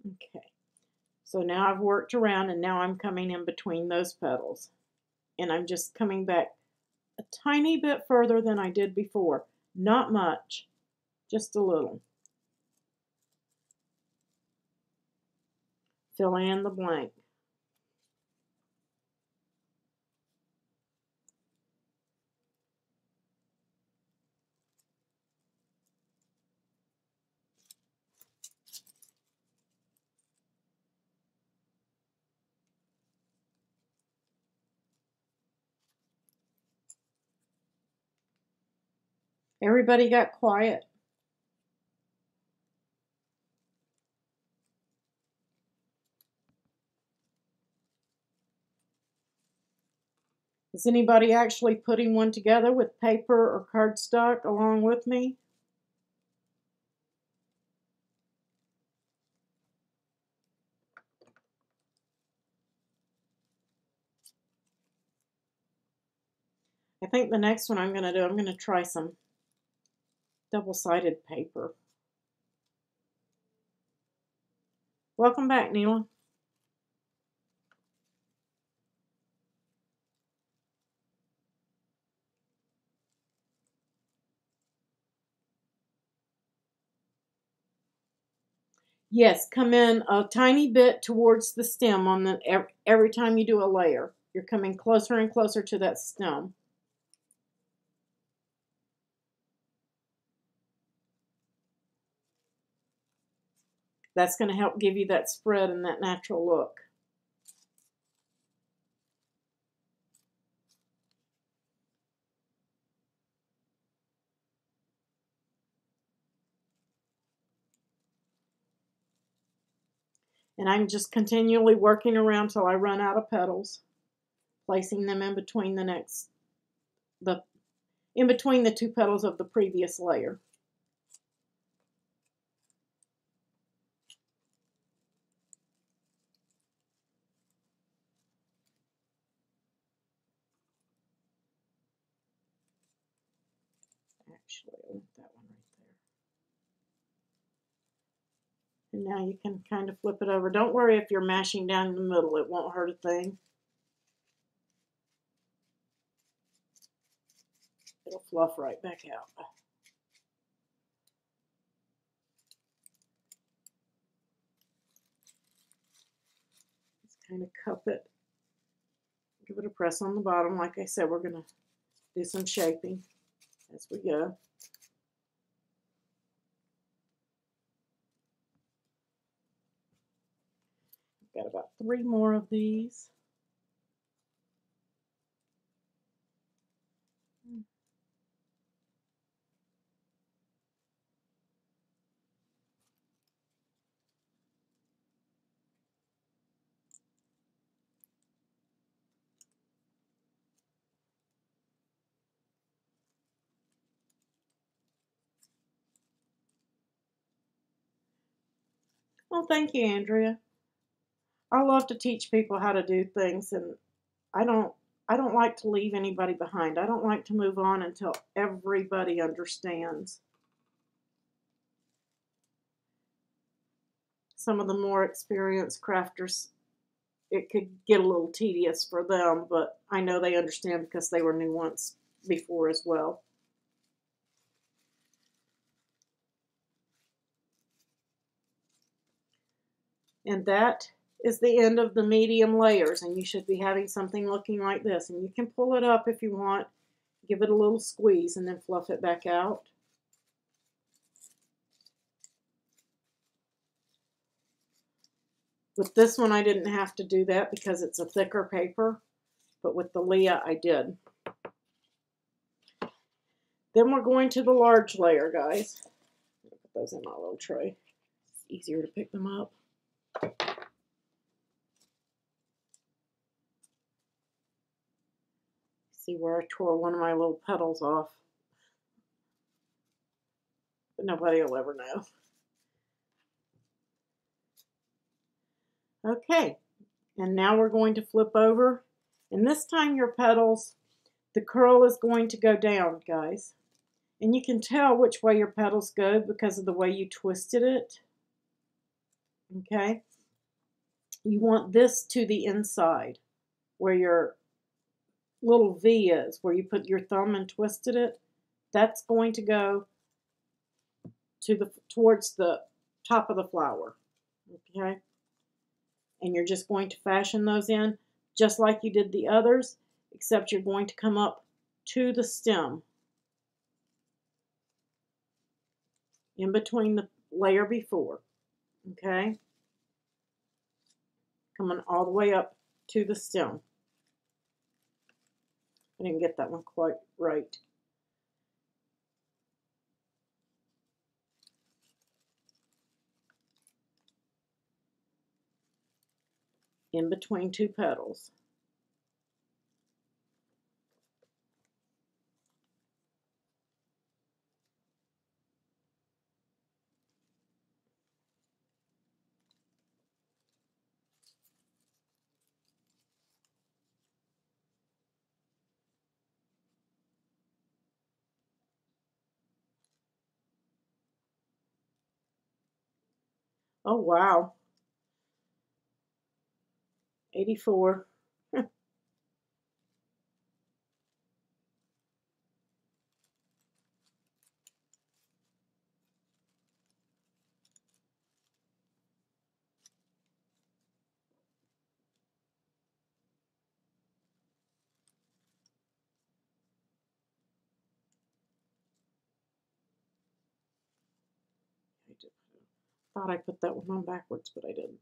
Okay, so now I've worked around and now I'm coming in between those petals. And I'm just coming back a tiny bit further than I did before. Not much, just a little. Filling in the blank. Everybody got quiet. Is anybody actually putting one together with paper or cardstock along with me? I think the next one I'm going to try some double-sided paper. Welcome back, Neela. Yes, come in a tiny bit towards the stem on the every time you do a layer. You're coming closer and closer to that stem. That's going to help give you that spread and that natural look. And I'm just continually working around till I run out of petals, placing them in between in between the two petals of the previous layer. Actually, I want that one right there. And now you can kind of flip it over. Don't worry if you're mashing down in the middle, it won't hurt a thing. It'll fluff right back out. Just kind of cup it. Give it a press on the bottom. Like I said, we're going to do some shaping as we go. Got about 3 more of these. Well, thank you, Andrea. I love to teach people how to do things, and I don't like to leave anybody behind. I don't like to move on until everybody understands. Some of the more experienced crafters, it could get a little tedious for them, but I know they understand because they were new once before as well. And that is the end of the medium layers, and you should be having something looking like this. And you can pull it up if you want, give it a little squeeze, and then fluff it back out. With this one, I didn't have to do that because it's a thicker paper, but with the Dahlia, I did. Then we're going to the large layer, guys. I'll put those in my little tray. It's easier to pick them up. See where I tore one of my little petals off. but nobody will ever know. Okay, and now we're going to flip over, and this time your petals, the curl is going to go down, guys. And you can tell which way your petals go because of the way you twisted it. Okay, you want this to the inside where your little V is, where you put your thumb and twisted it. That's going to go to towards the top of the flower. Okay, and you're just going to fashion those in just like you did the others, except you're going to come up to the stem in between the layer before. Okay, coming all the way up to the stem. I didn't get that one quite right. In between two petals. Oh wow, 84. Thought I put that one on backwards, but I didn't.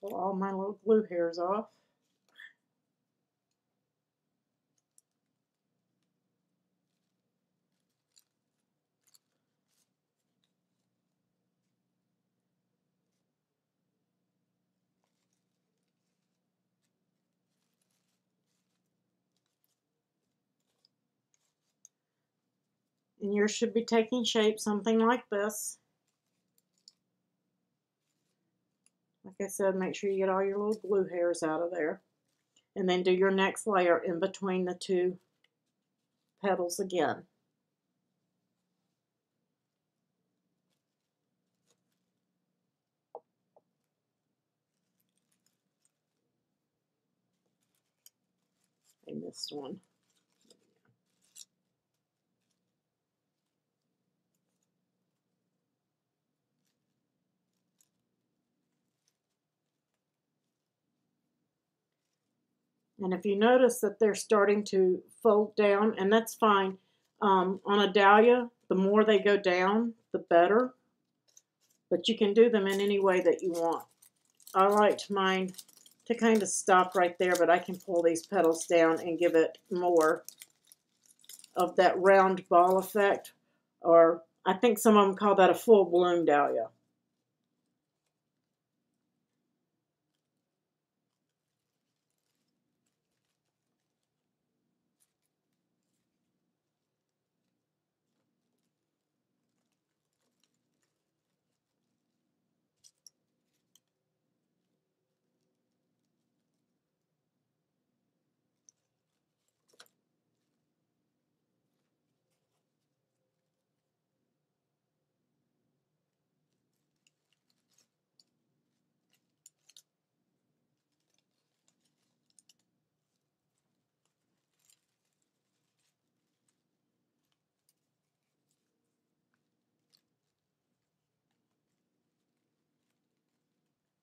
Pull all my little glue hairs off. And yours should be taking shape something like this. Like I said, make sure you get all your little glue hairs out of there. And then do your next layer in between the two petals again. I missed one. And if you notice that they're starting to fold down, and that's fine, on a dahlia, the more they go down, the better. But you can do them in any way that you want. I like mine to kind of stop right there, but I can pull these petals down and give it more of that round ball effect. Or I think some of them call that a full bloom dahlia.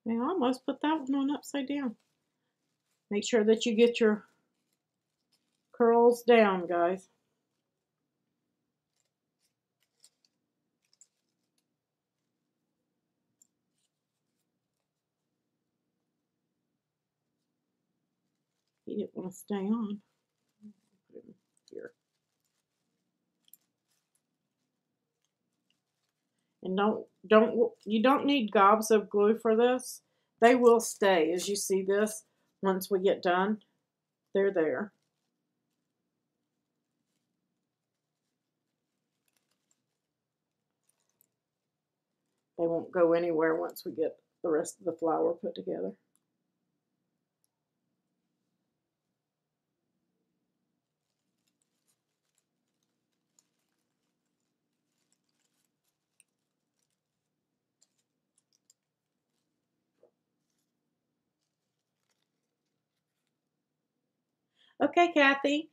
I almost put that one on upside down. Make sure that you get your curl rolls down, guys. He didn't want to stay on. Put him here. And you don't need gobs of glue for this. They will stay, as you see this. Once we get done, they're there. They won't go anywhere once we get the rest of the flower put together. Okay, Kathy.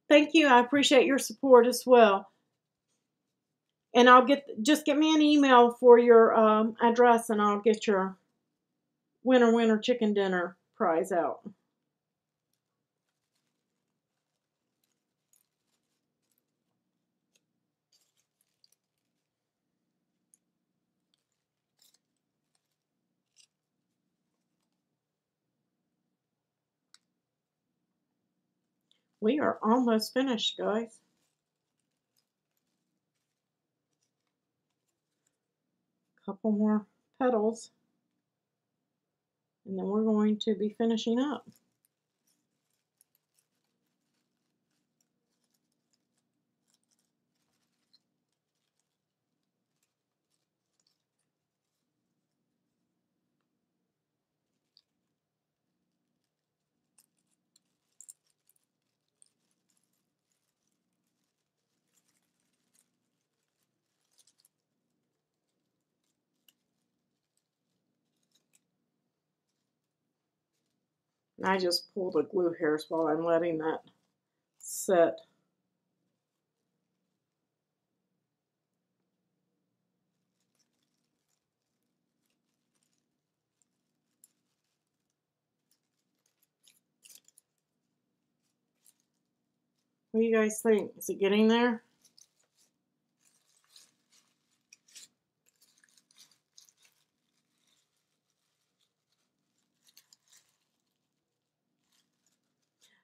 Thank you. I appreciate your support as well. And just get me an email for your address, and I'll get your winner chicken dinner prize out. We are almost finished, guys. Couple more petals, and then we're going to be finishing up. And I just pull the glue hairs while I'm letting that set. What do you guys think? Is it getting there?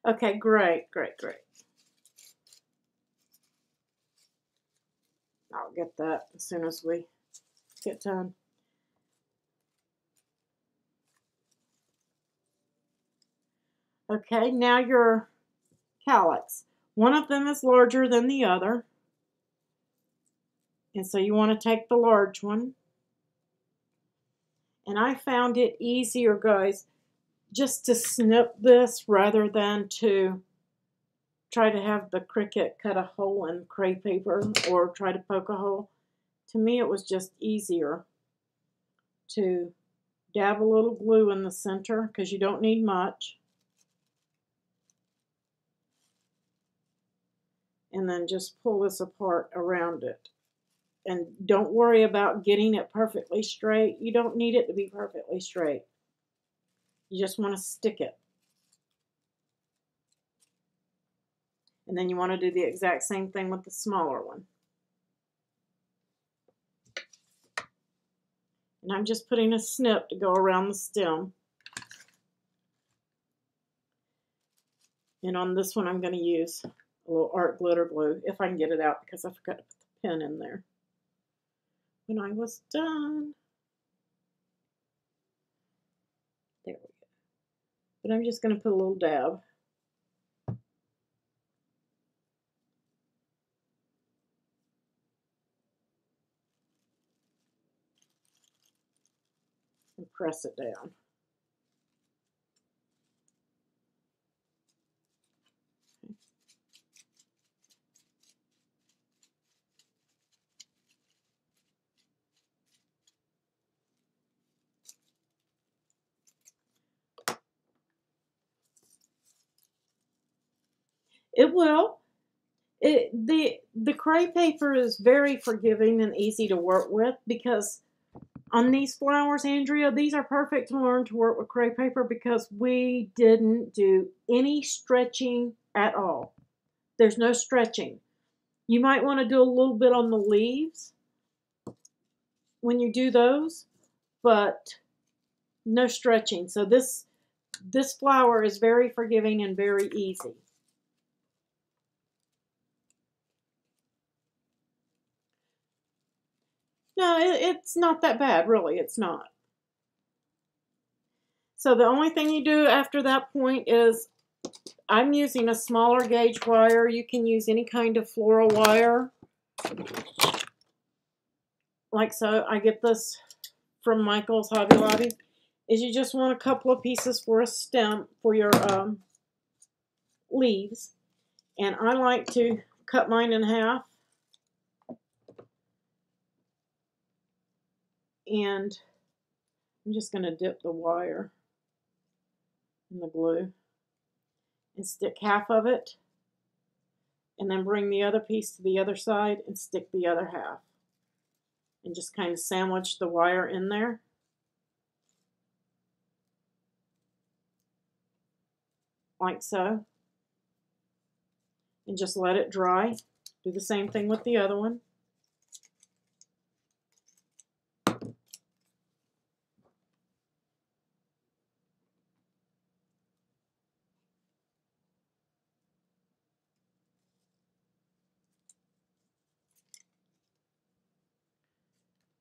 Okay, great. I'll get that as soon as we get done. Okay, now your calyx. One of them is larger than the other. And so you want to take the large one. And I found it easier, guys, just to snip this rather than to try to have the Cricut cut a hole in crepe paper or try to poke a hole. To me, it was just easier to dab a little glue in the center because you don't need much. And then just pull this apart around it. And don't worry about getting it perfectly straight. You don't need it to be perfectly straight. You just want to stick it. And then you want to do the exact same thing with the smaller one. And I'm just putting a snip to go around the stem. And on this one I'm going to use a little art glitter glue, if I can get it out, because I forgot to put the pen in there when I was done. There we go. But I'm just going to put a little dab. And press it down. It will. The crepe paper is very forgiving and easy to work with, because on these flowers, Andrea, these are perfect to learn to work with crepe paper because we didn't do any stretching at all. There's no stretching. You might want to do a little bit on the leaves when you do those, but no stretching. So this flower is very forgiving and very easy. No, it's not that bad, really. It's not. So the only thing you do after that point is, I'm using a smaller gauge wire. You can use any kind of floral wire. Like so. I get this from Michael's Hobby Lobby. Is you just want a couple of pieces for a stem for your leaves. And I like to cut mine in half. And I'm just going to dip the wire in the glue and stick half of it, and then bring the other piece to the other side and stick the other half, and just kind of sandwich the wire in there. Like so. And just let it dry. Do the same thing with the other one.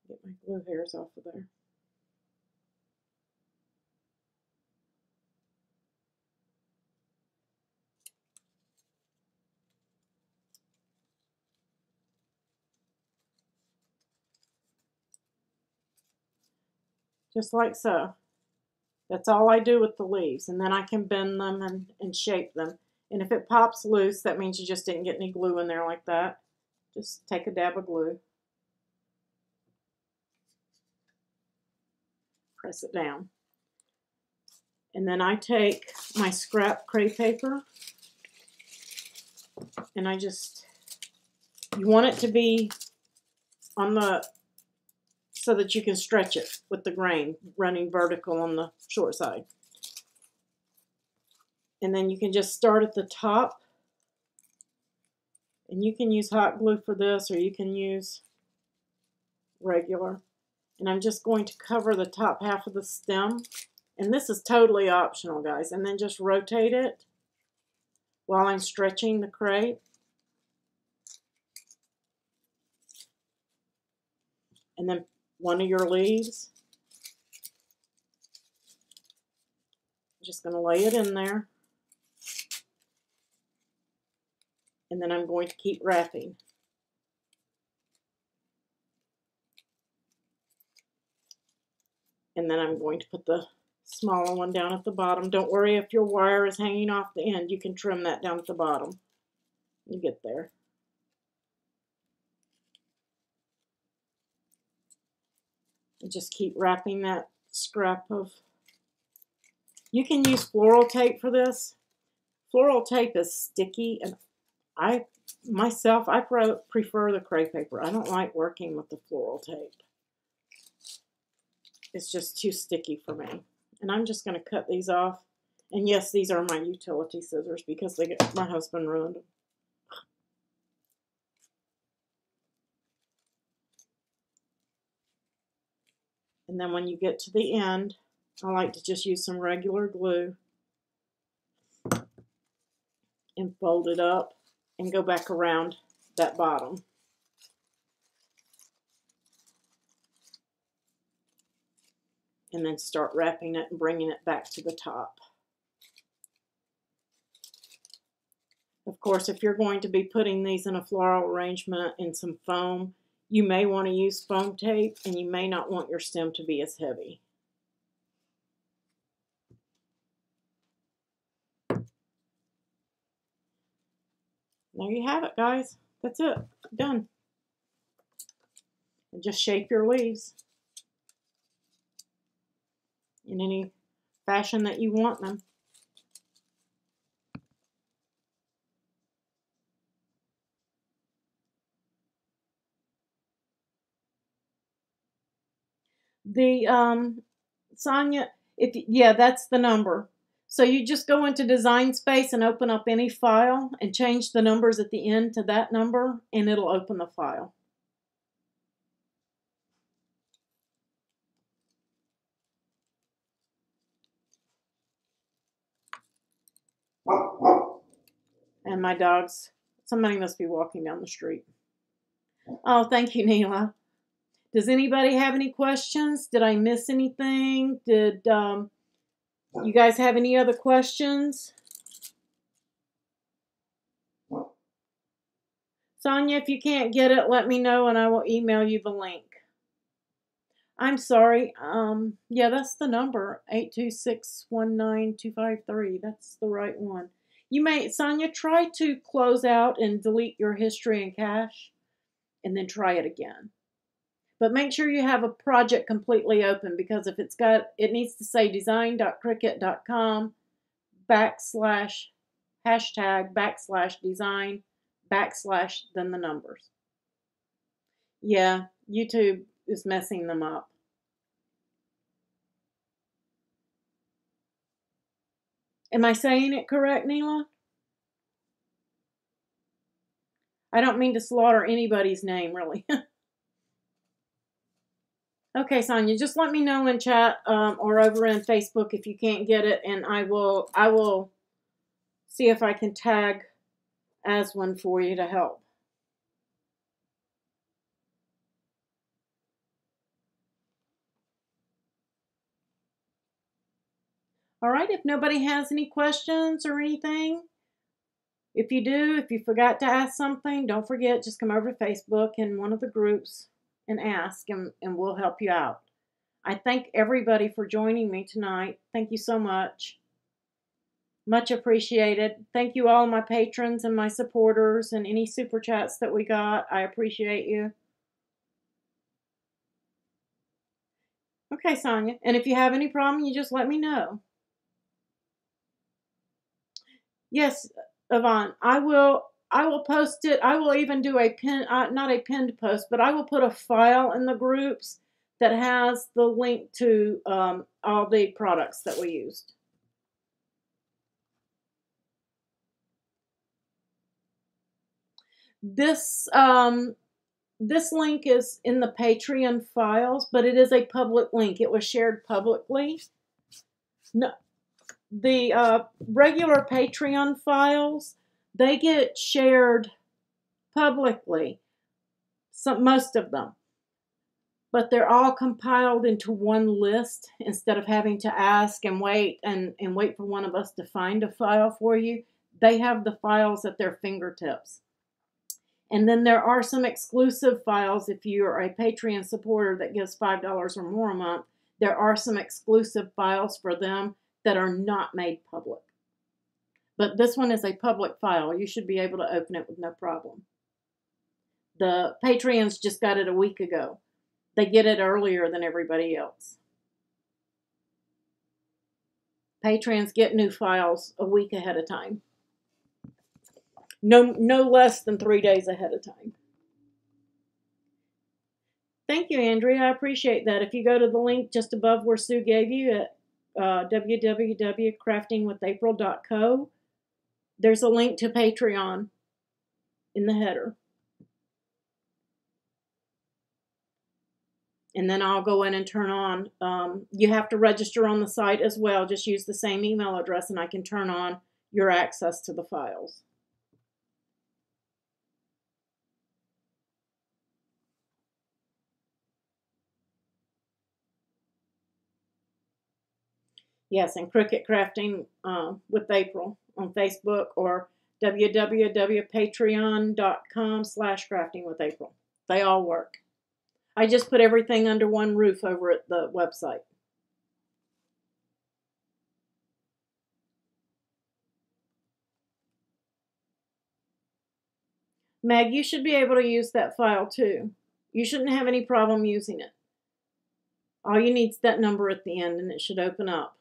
Get my glue hairs off of there. Just like so. That's all I do with the leaves, and then I can bend them and shape them. And if it pops loose, that means you just didn't get any glue in there like that. Just take a dab of glue. Press it down. And then I take my scrap crepe paper, and you want it to be on the, so that you can stretch it with the grain running vertical on the short side. And then you can just start at the top, and you can use hot glue for this, or you can use regular. And I'm just going to cover the top half of the stem, and this is totally optional, guys. And then just rotate it while I'm stretching the crepe. And then one of your leaves, I'm just going to lay it in there. And then I'm going to keep wrapping. And then I'm going to put the smaller one down at the bottom. Don't worry if your wire is hanging off the end. You can trim that down at the bottom. You get there. And just keep wrapping that scrap of... You can use floral tape for this. Floral tape is sticky, and I prefer the crepe paper. I don't like working with the floral tape. It's just too sticky for me. And I'm just going to cut these off. And yes, these are my utility scissors because my husband ruined them. And then when you get to the end, I like to just use some regular glue and fold it up and go back around that bottom. And then start wrapping it and bringing it back to the top. Of course, if you're going to be putting these in a floral arrangement in some foam, you may want to use foam tape, and you may not want your stem to be as heavy. There you have it, guys. That's it. Done. And just shape your leaves in any fashion that you want them. The Sonia, yeah, that's the number. So you just go into Design Space and open up any file and change the numbers at the end to that number, and it'll open the file. And my dogs, somebody must be walking down the street. Oh, thank you, Neela. Does anybody have any questions? Did I miss anything? Did you guys have any other questions? Sonia, if you can't get it, let me know and I will email you the link. I'm sorry. Yeah, that's the number, 826-19253. That's the right one. You may, Sonia, try to close out and delete your history and cache, and then try it again. But make sure you have a project completely open, because if it's got, it needs to say design.cricut.com /hashtag /design / then the numbers. Yeah, YouTube is messing them up. Am I saying it correct, Neela? I don't mean to slaughter anybody's name, really. Okay, Sonia, just let me know in chat or over in Facebook if you can't get it, and I will see if I can tag as one for you to help. All right, if nobody has any questions or anything, if you do, if you forgot to ask something, don't forget, just come over to Facebook in one of the groups and ask, and we'll help you out. I thank everybody for joining me tonight. Thank you so much. Much appreciated. Thank you all my patrons and my supporters and any super chats that we got. I appreciate you. Okay, Sonia. And if you have any problem, you just let me know. Yes, Yvonne, I will post it. I will even do a pin, not a pinned post, but I will put a file in the groups that has the link to all the products that we used. This link is in the Patreon files, but it is a public link. It was shared publicly. No, the regular Patreon files, they get shared publicly, most of them. But they're all compiled into one list instead of having to ask and wait for one of us to find a file for you. They have the files at their fingertips. And then there are some exclusive files. If you're a Patreon supporter that gives $5 or more a month, there are some exclusive files for them that are not made public. But this one is a public file. You should be able to open it with no problem. The Patreons just got it a week ago. They get it earlier than everybody else. Patreons get new files a week ahead of time. No less than 3 days ahead of time. Thank you, Andrea. I appreciate that. If you go to the link just above where Sue gave you at www.craftingwithapril.co, there's a link to Patreon in the header. And then I'll go in and turn on. You have to register on the site as well. Just use the same email address and I can turn on your access to the files. Yes, and Cricut Crafting with April on Facebook or www.patreon.com/craftingwithapril. They all work. I just put everything under one roof over at the website. Meg, you should be able to use that file too. You shouldn't have any problem using it. All you need is that number at the end and it should open up.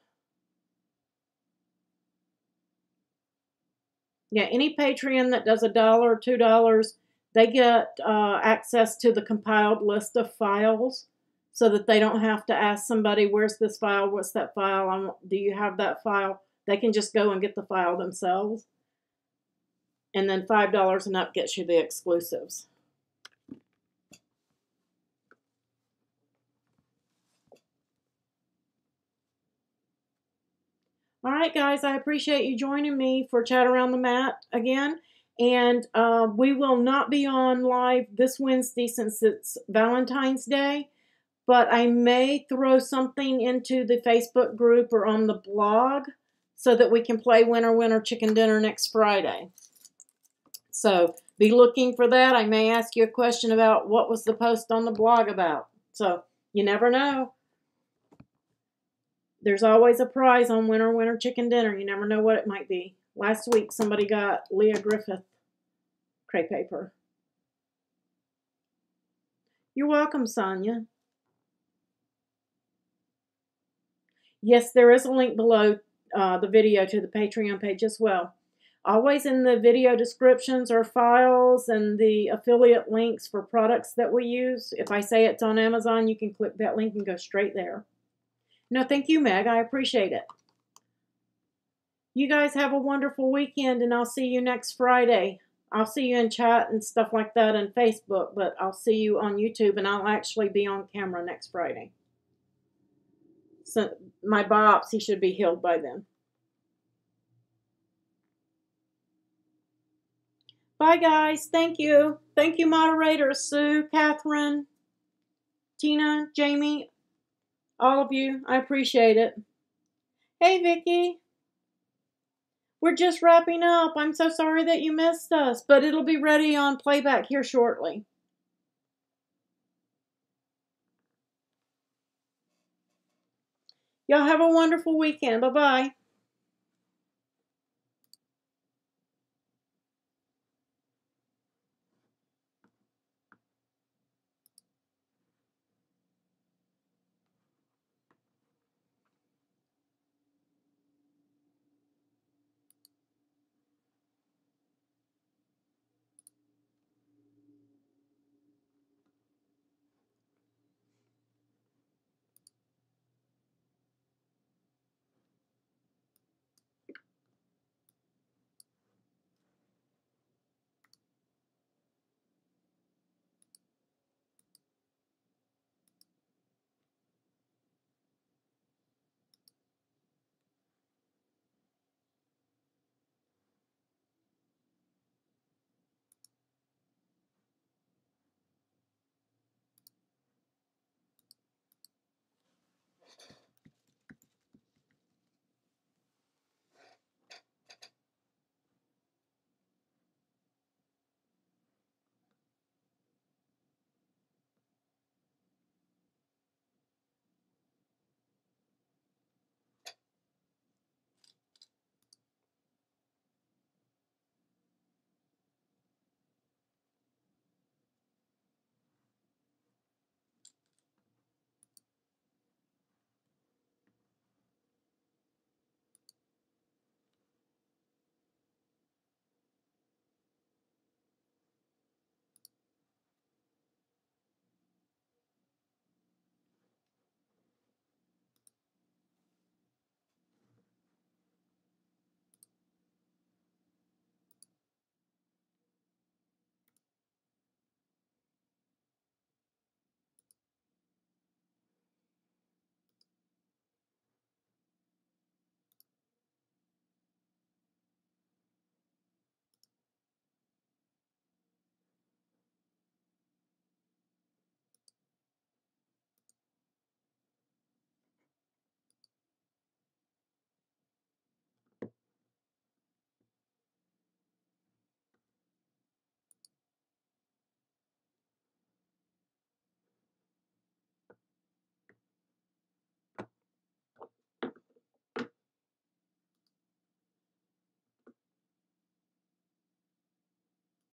Yeah, any Patreon that does $1 or $2, they get access to the compiled list of files so that they don't have to ask somebody, where's this file, what's that file, do you have that file? They can just go and get the file themselves. And then $5 and up gets you the exclusives. All right, guys, I appreciate you joining me for Chat Around the Mat again. And we will not be on live this Wednesday since it's Valentine's Day. But I may throw something into the Facebook group or on the blog so that we can play Winner Winner Chicken Dinner next Friday. So be looking for that. I may ask you a question about what was the post on the blog about. So you never know. There's always a prize on Winner Winner Chicken Dinner. You never know what it might be. Last week somebody got Leah Griffith crepe paper. You're welcome, Sonia. Yes, there is a link below the video to the Patreon page as well. Always in the video descriptions are files and the affiliate links for products that we use. If I say it's on Amazon, you can click that link and go straight there. No, thank you, Meg. I appreciate it. You guys have a wonderful weekend, and I'll see you next Friday. I'll see you in chat and stuff like that on Facebook, but I'll see you on YouTube, and I'll actually be on camera next Friday. So my biopsy should be healed by then. Bye, guys. Thank you. Thank you, moderators, Sue, Catherine, Tina, Jamie, all of you. I appreciate it. Hey, Vicki. We're just wrapping up. I'm so sorry that you missed us, but it'll be ready on playback here shortly. Y'all have a wonderful weekend. Bye-bye.